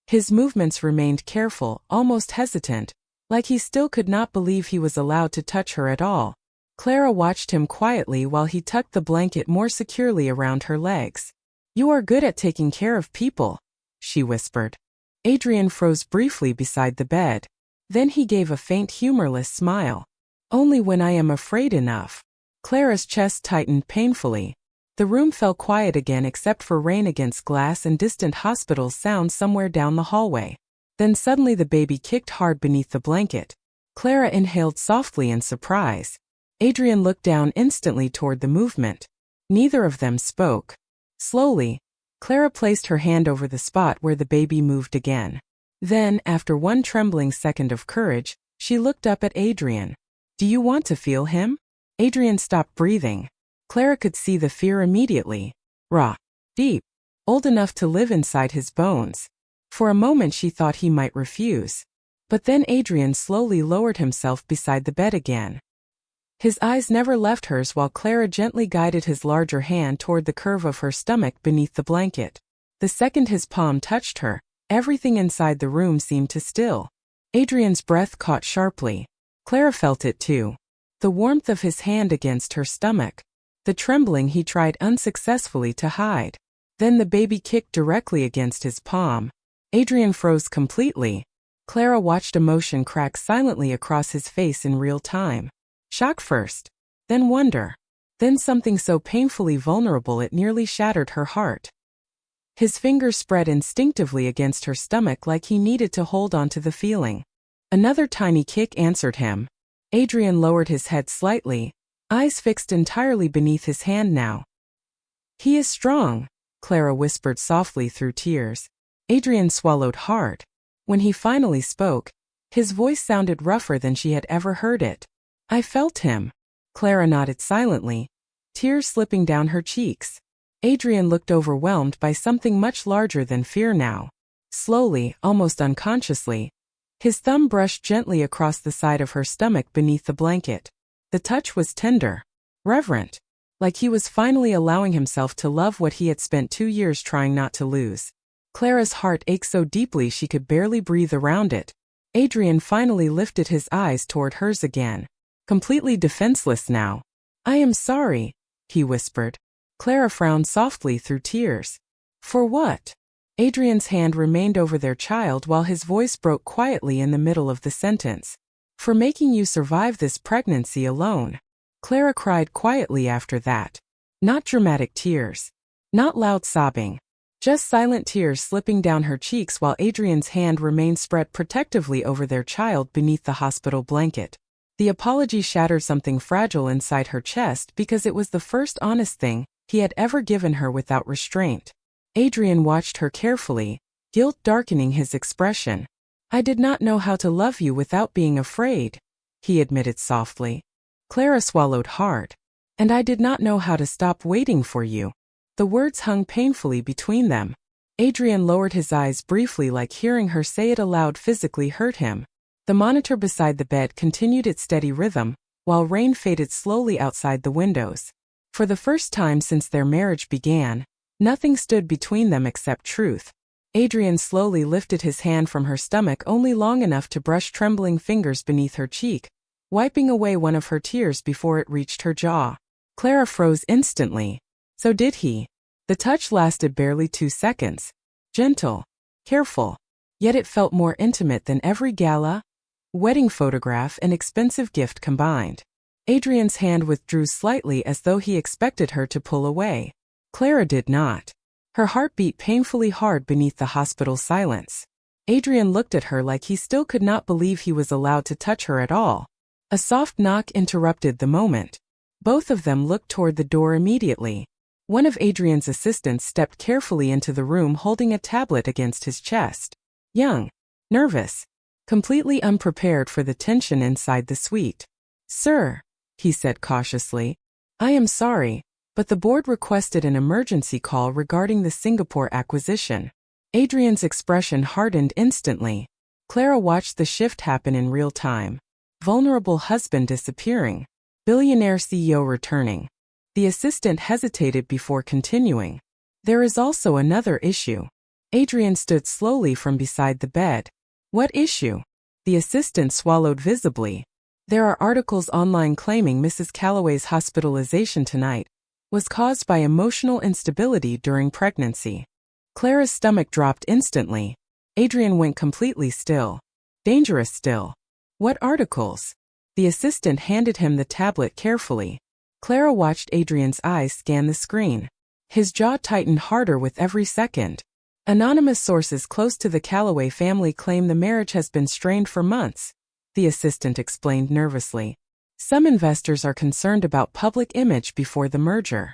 His movements remained careful, almost hesitant, like he still could not believe he was allowed to touch her at all. Clara watched him quietly while he tucked the blanket more securely around her legs. You are good at taking care of people, she whispered. Adrian froze briefly beside the bed. Then he gave a faint humorless smile. Only when I am afraid enough. Clara's chest tightened painfully. The room fell quiet again except for rain against glass and distant hospital sounds somewhere down the hallway. Then suddenly the baby kicked hard beneath the blanket. Clara inhaled softly in surprise. Adrian looked down instantly toward the movement. Neither of them spoke. Slowly, Clara placed her hand over the spot where the baby moved again. Then, after one trembling second of courage, she looked up at Adrian. Do you want to feel him? Adrian stopped breathing. Clara could see the fear immediately. Raw. Deep. Old enough to live inside his bones. For a moment she thought he might refuse. But then Adrian slowly lowered himself beside the bed again. His eyes never left hers while Clara gently guided his larger hand toward the curve of her stomach beneath the blanket. The second his palm touched her, everything inside the room seemed to still. Adrian's breath caught sharply. Clara felt it too. The warmth of his hand against her stomach. The trembling he tried unsuccessfully to hide. Then the baby kicked directly against his palm. Adrian froze completely. Clara watched emotion crack silently across his face in real time. Shock first, then wonder, then something so painfully vulnerable it nearly shattered her heart. His fingers spread instinctively against her stomach like he needed to hold on to the feeling. Another tiny kick answered him. Adrian lowered his head slightly, eyes fixed entirely beneath his hand now. "He is strong," Clara whispered softly through tears. Adrian swallowed hard. When he finally spoke, his voice sounded rougher than she had ever heard it. "I felt him." Clara nodded silently, tears slipping down her cheeks. Adrian looked overwhelmed by something much larger than fear now. Slowly, almost unconsciously, his thumb brushed gently across the side of her stomach beneath the blanket. The touch was tender, reverent, like he was finally allowing himself to love what he had spent 2 years trying not to lose. Clara's heart ached so deeply she could barely breathe around it. Adrian finally lifted his eyes toward hers again. Completely defenseless now. "I am sorry," he whispered. Clara frowned softly through tears. "For what?" Adrian's hand remained over their child while his voice broke quietly in the middle of the sentence. "For making you survive this pregnancy alone." Clara cried quietly after that. Not dramatic tears. Not loud sobbing. Just silent tears slipping down her cheeks while Adrian's hand remained spread protectively over their child beneath the hospital blanket. The apology shattered something fragile inside her chest because it was the first honest thing he had ever given her without restraint. Adrian watched her carefully, guilt darkening his expression. "I did not know how to love you without being afraid," he admitted softly. Clara swallowed hard. "And I did not know how to stop waiting for you." The words hung painfully between them. Adrian lowered his eyes briefly, like hearing her say it aloud physically hurt him. The monitor beside the bed continued its steady rhythm, while rain faded slowly outside the windows. For the first time since their marriage began, nothing stood between them except truth. Adrian slowly lifted his hand from her stomach only long enough to brush trembling fingers beneath her cheek, wiping away one of her tears before it reached her jaw. Clara froze instantly. So did he. The touch lasted barely 2 seconds. Gentle, careful, yet it felt more intimate than every gala, wedding photograph and expensive gift combined. Adrian's hand withdrew slightly as though he expected her to pull away. Clara did not. Her heart beat painfully hard beneath the hospital silence. Adrian looked at her like he still could not believe he was allowed to touch her at all. A soft knock interrupted the moment. Both of them looked toward the door immediately. One of Adrian's assistants stepped carefully into the room holding a tablet against his chest. Young, nervous, completely unprepared for the tension inside the suite. "Sir," he said cautiously, "I am sorry, but the board requested an emergency call regarding the Singapore acquisition." Adrian's expression hardened instantly. Clara watched the shift happen in real time. Vulnerable husband disappearing. Billionaire CEO returning. The assistant hesitated before continuing. "There is also another issue." Adrian stood slowly from beside the bed. "What issue?" The assistant swallowed visibly. "There are articles online claiming Mrs. Calloway's hospitalization tonight was caused by emotional instability during pregnancy." Clara's stomach dropped instantly. Adrian went completely still. Dangerous still. "What articles?" The assistant handed him the tablet carefully. Clara watched Adrian's eyes scan the screen. His jaw tightened harder with every second. "Anonymous sources close to the Calloway family claim the marriage has been strained for months," the assistant explained nervously. "Some investors are concerned about public image before the merger."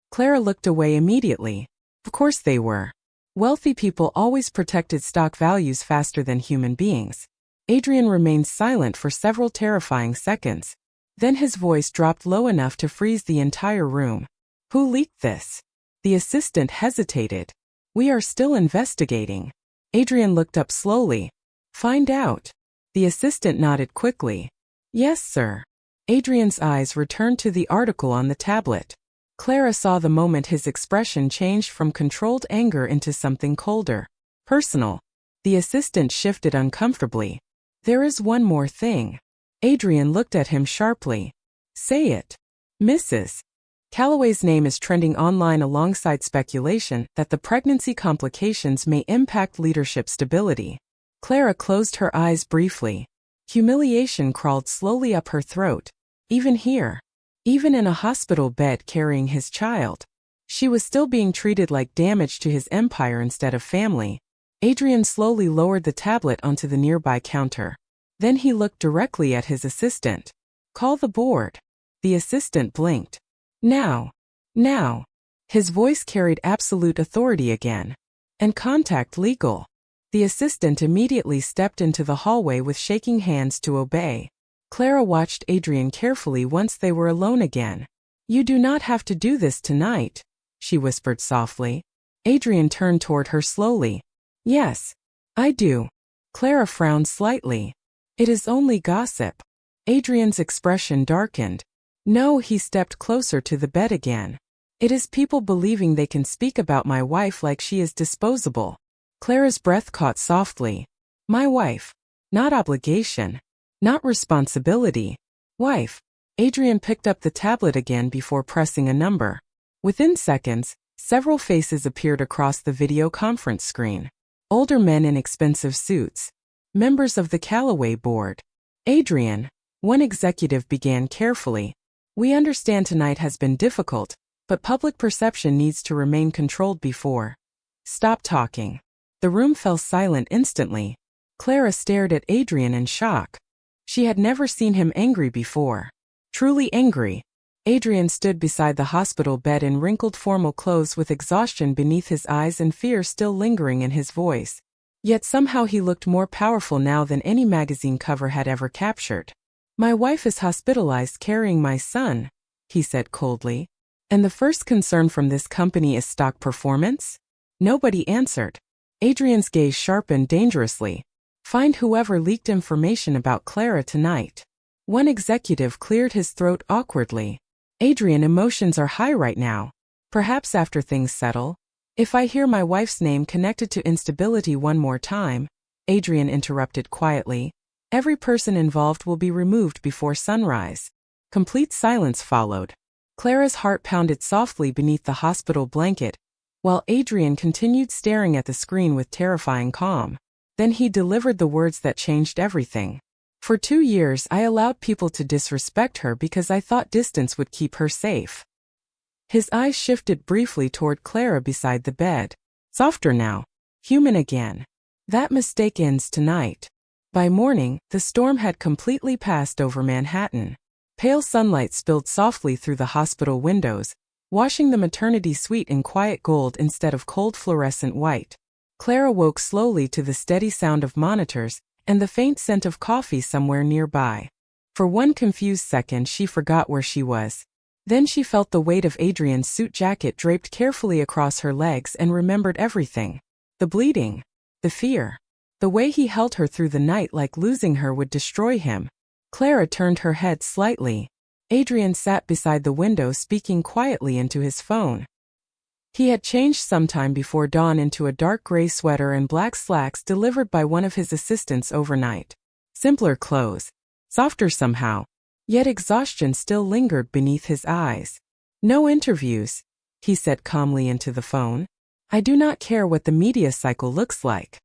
Clara looked away immediately. Of course they were. Wealthy people always protected stock values faster than human beings. Adrian remained silent for several terrifying seconds. Then his voice dropped low enough to freeze the entire room. "Who leaked this?" The assistant hesitated. "We are still investigating." Adrian looked up slowly. Find out. The assistant nodded quickly. Yes, sir. Adrian's eyes returned to the article on the tablet. Clara saw the moment his expression changed from controlled anger into something colder. Personal. The assistant shifted uncomfortably. There is one more thing. Adrian looked at him sharply. Say it. Mrs. Calloway's name is trending online alongside speculation that the pregnancy complications may impact leadership stability. Clara closed her eyes briefly. Humiliation crawled slowly up her throat. Even here. Even in a hospital bed carrying his child. She was still being treated like damage to his empire instead of family. Adrian slowly lowered the tablet onto the nearby counter. Then he looked directly at his assistant. Call the board. The assistant blinked. Now. Now. His voice carried absolute authority again. And contact legal. The assistant immediately stepped into the hallway with shaking hands to obey. Clara watched Adrian carefully once they were alone again. You do not have to do this tonight, she whispered softly. Adrian turned toward her slowly. Yes, I do. Clara frowned slightly. It is only gossip. Adrian's expression darkened. No, he stepped closer to the bed again. It is people believing they can speak about my wife like she is disposable. Clara's breath caught softly. My wife. Not obligation. Not responsibility. Wife. Adrian picked up the tablet again before pressing a number. Within seconds, several faces appeared across the video conference screen. Older men in expensive suits. Members of the Calloway board. Adrian. One executive began carefully. We understand tonight has been difficult, but public perception needs to remain controlled before. Stop talking. The room fell silent instantly. Clara stared at Adrian in shock. She had never seen him angry before. Truly angry. Adrian stood beside the hospital bed in wrinkled formal clothes with exhaustion beneath his eyes and fear still lingering in his voice. Yet somehow he looked more powerful now than any magazine cover had ever captured. My wife is hospitalized carrying my son, he said coldly. And the first concern from this company is stock performance? Nobody answered. Adrian's gaze sharpened dangerously. Find whoever leaked information about Clara tonight. One executive cleared his throat awkwardly. Adrian, emotions are high right now. Perhaps after things settle. If I hear my wife's name connected to instability one more time, Adrian interrupted quietly, every person involved will be removed before sunrise. Complete silence followed. Clara's heart pounded softly beneath the hospital blanket, while Adrian continued staring at the screen with terrifying calm. Then he delivered the words that changed everything. For 2 years I allowed people to disrespect her because I thought distance would keep her safe. His eyes shifted briefly toward Clara beside the bed. Softer now. Human again. That mistake ends tonight. By morning, the storm had completely passed over Manhattan. Pale sunlight spilled softly through the hospital windows, washing the maternity suite in quiet gold instead of cold fluorescent white. Clara woke slowly to the steady sound of monitors and the faint scent of coffee somewhere nearby. For one confused second she forgot where she was. Then she felt the weight of Adrian's suit jacket draped carefully across her legs and remembered everything. The bleeding. The fear. The way he held her through the night like losing her would destroy him. Clara turned her head slightly. Adrian sat beside the window speaking quietly into his phone. He had changed sometime before dawn into a dark gray sweater and black slacks delivered by one of his assistants overnight. Simpler clothes. Softer somehow. Yet exhaustion still lingered beneath his eyes. No interviews, he said calmly into the phone. I do not care what the media cycle looks like.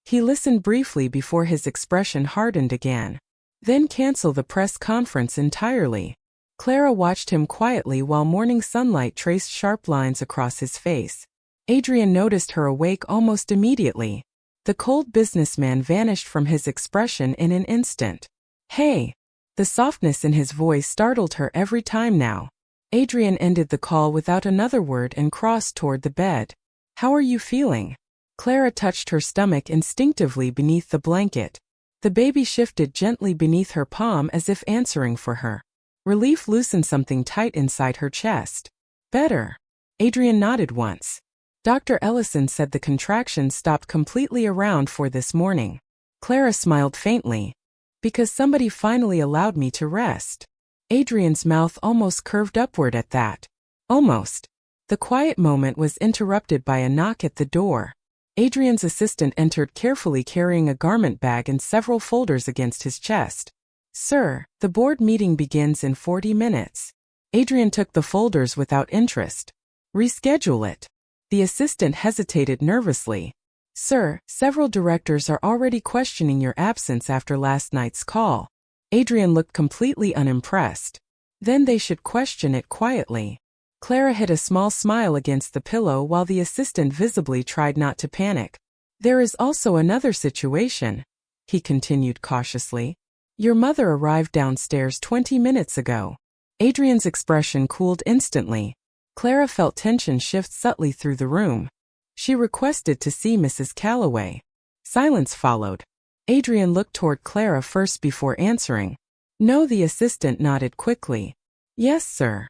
He listened briefly before his expression hardened again. Then cancel the press conference entirely. Clara watched him quietly while morning sunlight traced sharp lines across his face. Adrian noticed her awake almost immediately. The cold businessman vanished from his expression in an instant. Hey! The softness in his voice startled her every time now. Adrian ended the call without another word and crossed toward the bed. How are you feeling? Clara touched her stomach instinctively beneath the blanket. The baby shifted gently beneath her palm as if answering for her. Relief loosened something tight inside her chest. Better. Adrian nodded once. Dr. Ellison said the contractions stopped completely around 4 this morning. Clara smiled faintly. Because somebody finally allowed me to rest. Adrian's mouth almost curved upward at that. Almost. The quiet moment was interrupted by a knock at the door. Adrian's assistant entered carefully carrying a garment bag and several folders against his chest. Sir, the board meeting begins in 40 minutes. Adrian took the folders without interest. Reschedule it. The assistant hesitated nervously. Sir, several directors are already questioning your absence after last night's call. Adrian looked completely unimpressed. Then they should question it quietly. Clara hid a small smile against the pillow while the assistant visibly tried not to panic. There is also another situation, he continued cautiously. Your mother arrived downstairs 20 minutes ago. Adrian's expression cooled instantly. Clara felt tension shift subtly through the room. She requested to see Mrs. Calloway. Silence followed. Adrian looked toward Clara first before answering. No, the assistant nodded quickly. Yes, sir.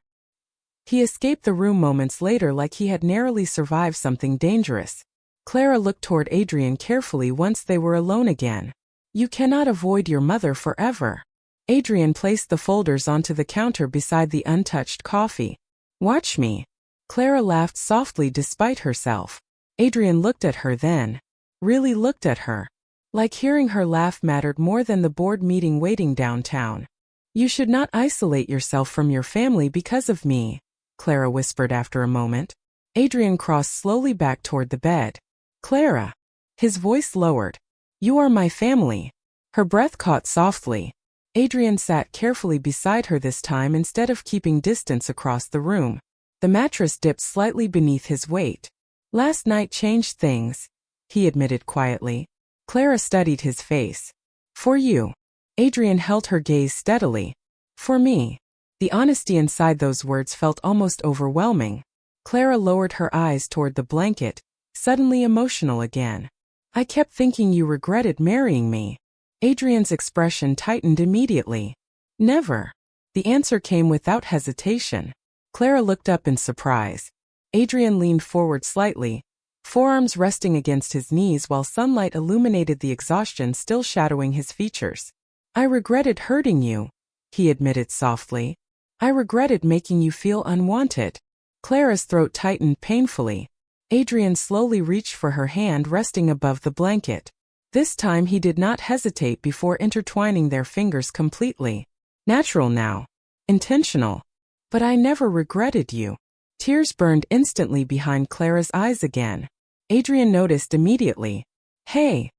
He escaped the room moments later like he had narrowly survived something dangerous. Clara looked toward Adrian carefully once they were alone again. You cannot avoid your mother forever. Adrian placed the folders onto the counter beside the untouched coffee. Watch me. Clara laughed softly despite herself. Adrian looked at her then. Really looked at her. Like hearing her laugh mattered more than the board meeting waiting downtown. You should not isolate yourself from your family because of me, Clara whispered after a moment. Adrian crossed slowly back toward the bed. Clara. His voice lowered. You are my family. Her breath caught softly. Adrian sat carefully beside her this time instead of keeping distance across the room. The mattress dipped slightly beneath his weight. Last night changed things, he admitted quietly. Clara studied his face. For you. Adrian held her gaze steadily. For me. The honesty inside those words felt almost overwhelming. Clara lowered her eyes toward the blanket, suddenly emotional again. I kept thinking you regretted marrying me. Adrian's expression tightened immediately. Never. The answer came without hesitation. Clara looked up in surprise. Adrian leaned forward slightly, forearms resting against his knees while sunlight illuminated the exhaustion still shadowing his features. I regretted hurting you, he admitted softly. I regretted making you feel unwanted. Clara's throat tightened painfully. Adrian slowly reached for her hand resting above the blanket. This time he did not hesitate before intertwining their fingers completely. Natural now. Intentional. But I never regretted you. Tears burned instantly behind Clara's eyes again. Adrian noticed immediately. Hey.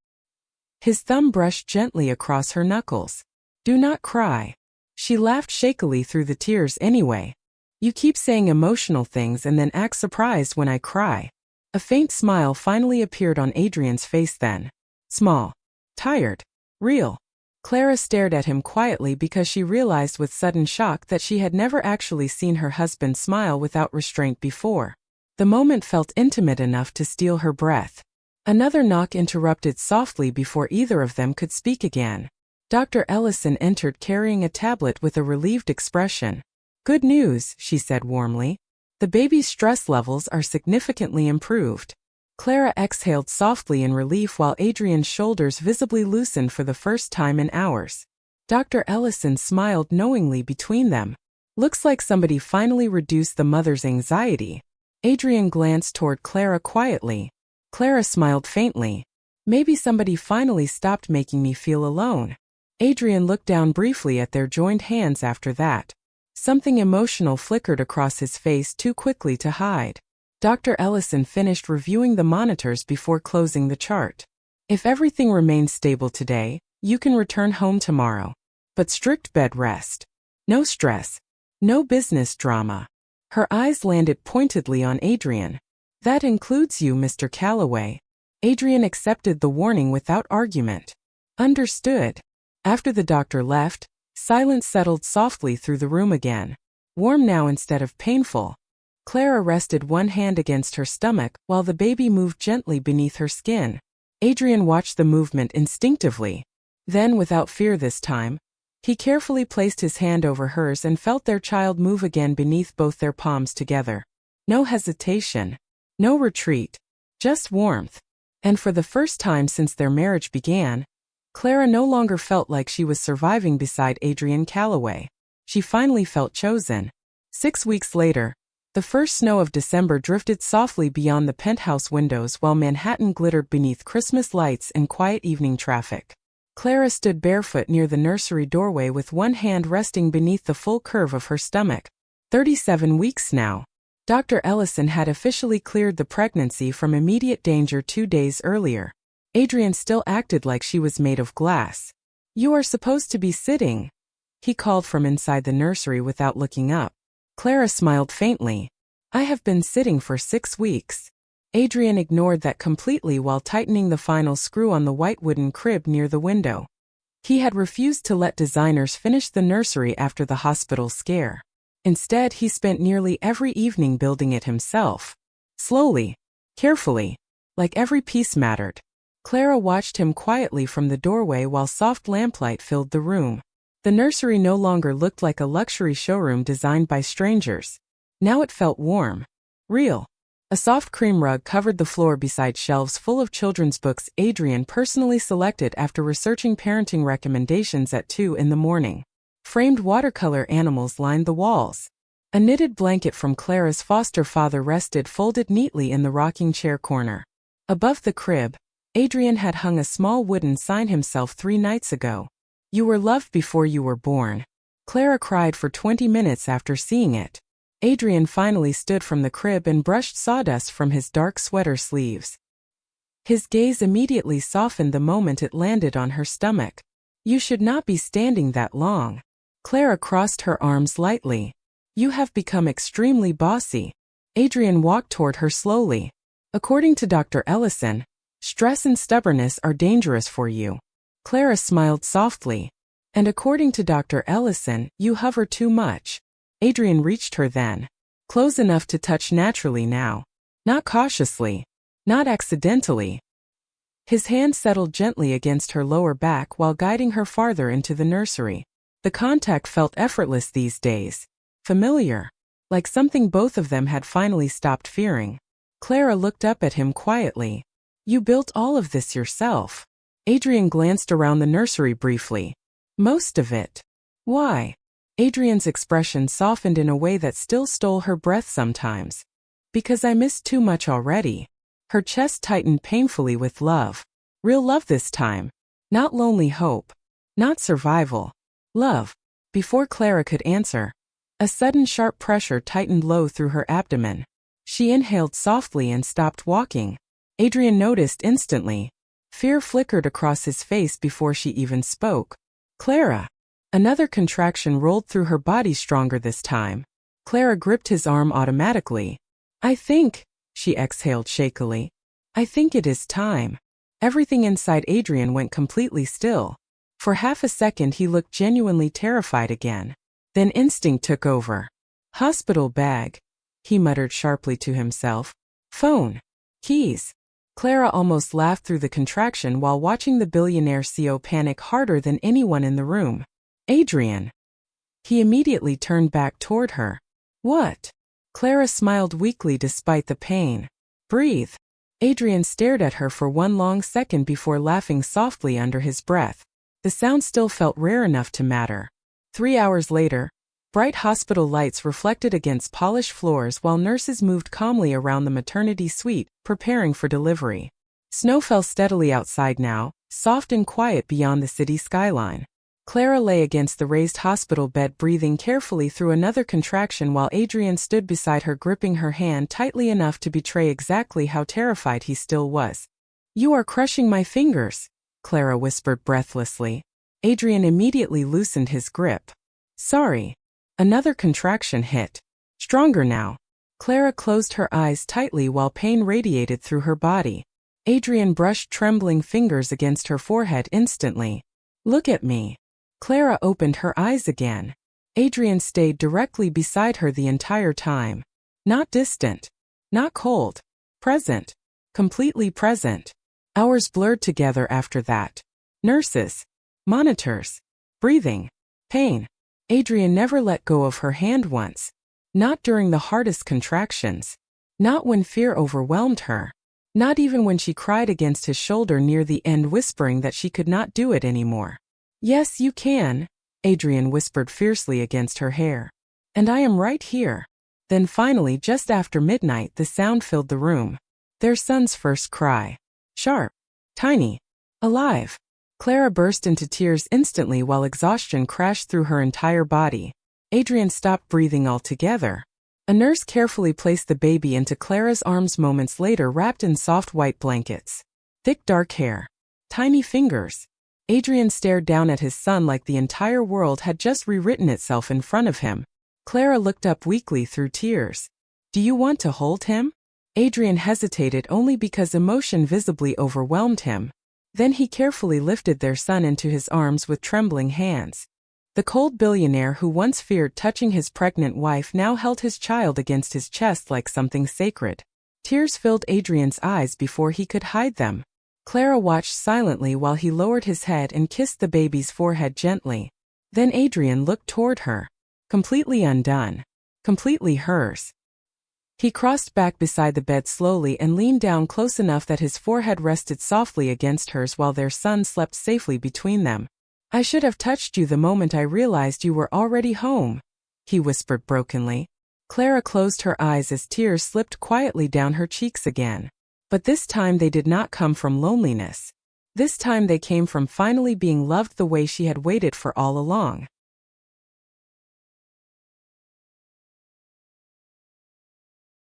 His thumb brushed gently across her knuckles. Do not cry. She laughed shakily through the tears anyway. You keep saying emotional things and then act surprised when I cry. A faint smile finally appeared on Adrian's face then. Small. Tired. Real. Clara stared at him quietly because she realized with sudden shock that she had never actually seen her husband smile without restraint before. The moment felt intimate enough to steal her breath. Another knock interrupted softly before either of them could speak again. Dr. Ellison entered carrying a tablet with a relieved expression. Good news, she said warmly. The baby's stress levels are significantly improved. Clara exhaled softly in relief while Adrian's shoulders visibly loosened for the first time in hours. Dr. Ellison smiled knowingly between them. Looks like somebody finally reduced the mother's anxiety. Adrian glanced toward Clara quietly. Clara smiled faintly. Maybe somebody finally stopped making me feel alone. Adrian looked down briefly at their joined hands after that. Something emotional flickered across his face too quickly to hide. Dr. Ellison finished reviewing the monitors before closing the chart. If everything remains stable today, you can return home tomorrow. But strict bed rest. No stress. No business drama. Her eyes landed pointedly on Adrian. That includes you, Mr. Calloway. Adrian accepted the warning without argument. Understood. After the doctor left, silence settled softly through the room again. Warm now instead of painful. Clara rested one hand against her stomach while the baby moved gently beneath her skin. Adrian watched the movement instinctively. Then, without fear this time, he carefully placed his hand over hers and felt their child move again beneath both their palms together. No hesitation. No retreat. Just warmth. And for the first time since their marriage began, Clara no longer felt like she was surviving beside Adrian Calloway. She finally felt chosen. 6 weeks later, the first snow of December drifted softly beyond the penthouse windows while Manhattan glittered beneath Christmas lights and quiet evening traffic. Clara stood barefoot near the nursery doorway with one hand resting beneath the full curve of her stomach. 37 weeks now. Dr. Ellison had officially cleared the pregnancy from immediate danger 2 days earlier. Adrian still acted like she was made of glass. "You are supposed to be sitting," he called from inside the nursery without looking up. Clara smiled faintly. "I have been sitting for 6 weeks. Adrian ignored that completely while tightening the final screw on the white wooden crib near the window. He had refused to let designers finish the nursery after the hospital scare. Instead, he spent nearly every evening building it himself. Slowly, carefully, like every piece mattered. Clara watched him quietly from the doorway while soft lamplight filled the room. The nursery no longer looked like a luxury showroom designed by strangers. Now it felt warm. Real. A soft cream rug covered the floor beside shelves full of children's books Adrian personally selected after researching parenting recommendations at 2 in the morning. Framed watercolor animals lined the walls. A knitted blanket from Clara's foster father rested folded neatly in the rocking chair corner. Above the crib, Adrian had hung a small wooden sign himself 3 nights ago. "You were loved before you were born." Clara cried for 20 minutes after seeing it. Adrian finally stood from the crib and brushed sawdust from his dark sweater sleeves. His gaze immediately softened the moment it landed on her stomach. "You should not be standing that long." Clara crossed her arms lightly. "You have become extremely bossy." Adrian walked toward her slowly. "According to Dr. Ellison, stress and stubbornness are dangerous for you." Clara smiled softly. "And according to Dr. Ellison, you hover too much." Adrian reached her then. Close enough to touch naturally now. Not cautiously. Not accidentally. His hand settled gently against her lower back while guiding her farther into the nursery. The contact felt effortless these days. Familiar. Like something both of them had finally stopped fearing. Clara looked up at him quietly. "You built all of this yourself." Adrian glanced around the nursery briefly. "Most of it." "Why?" Adrian's expression softened in a way that still stole her breath sometimes. "Because I missed too much already." Her chest tightened painfully with love. Real love this time. Not lonely hope. Not survival. Love. Before Clara could answer, a sudden sharp pressure tightened low through her abdomen. She inhaled softly and stopped walking. Adrian noticed instantly. Fear flickered across his face before she even spoke. "Clara." Another contraction rolled through her body, stronger this time. Clara gripped his arm automatically. "I think," she exhaled shakily. "I think it is time." Everything inside Adrian went completely still. For half a second he looked genuinely terrified again. Then instinct took over. "Hospital bag," he muttered sharply to himself. "Phone. Keys." Clara almost laughed through the contraction while watching the billionaire CO panic harder than anyone in the room. "Adrian." He immediately turned back toward her. "What?" Clara smiled weakly despite the pain. "Breathe." Adrian stared at her for one long second before laughing softly under his breath. The sound still felt rare enough to matter. 3 hours later, bright hospital lights reflected against polished floors while nurses moved calmly around the maternity suite, preparing for delivery. Snow fell steadily outside now, soft and quiet beyond the city skyline. Clara lay against the raised hospital bed, breathing carefully through another contraction while Adrian stood beside her, gripping her hand tightly enough to betray exactly how terrified he still was. "You are crushing my fingers," Clara whispered breathlessly. Adrian immediately loosened his grip. "Sorry." Another contraction hit. Stronger now. Clara closed her eyes tightly while pain radiated through her body. Adrian brushed trembling fingers against her forehead instantly. "Look at me." Clara opened her eyes again. Adrian stayed directly beside her the entire time. Not distant. Not cold. Present. Completely present. Hours blurred together after that. Nurses. Monitors. Breathing. Pain. Adrian never let go of her hand once. Not during the hardest contractions. Not when fear overwhelmed her. Not even when she cried against his shoulder near the end, whispering that she could not do it anymore. Yes, you can, Adrian whispered fiercely against her hair. And I am right here. Then finally, just after midnight, the sound filled the room. Their son's first cry. Sharp. Tiny. Alive. Clara burst into tears instantly while exhaustion crashed through her entire body. Adrian stopped breathing altogether. A nurse carefully placed the baby into Clara's arms moments later, wrapped in soft white blankets. Thick dark hair. Tiny fingers. Adrian stared down at his son like the entire world had just rewritten itself in front of him. Clara looked up weakly through tears. Do you want to hold him? Adrian hesitated only because emotion visibly overwhelmed him. Then he carefully lifted their son into his arms with trembling hands. The cold billionaire who once feared touching his pregnant wife now held his child against his chest like something sacred. Tears filled Adrian's eyes before he could hide them. Clara watched silently while he lowered his head and kissed the baby's forehead gently. Then Adrian looked toward her. Completely undone. Completely hers. He crossed back beside the bed slowly and leaned down close enough that his forehead rested softly against hers while their son slept safely between them. I should have touched you the moment I realized you were already home, he whispered brokenly. Clara closed her eyes as tears slipped quietly down her cheeks again. But this time they did not come from loneliness. This time they came from finally being loved the way she had waited for all along.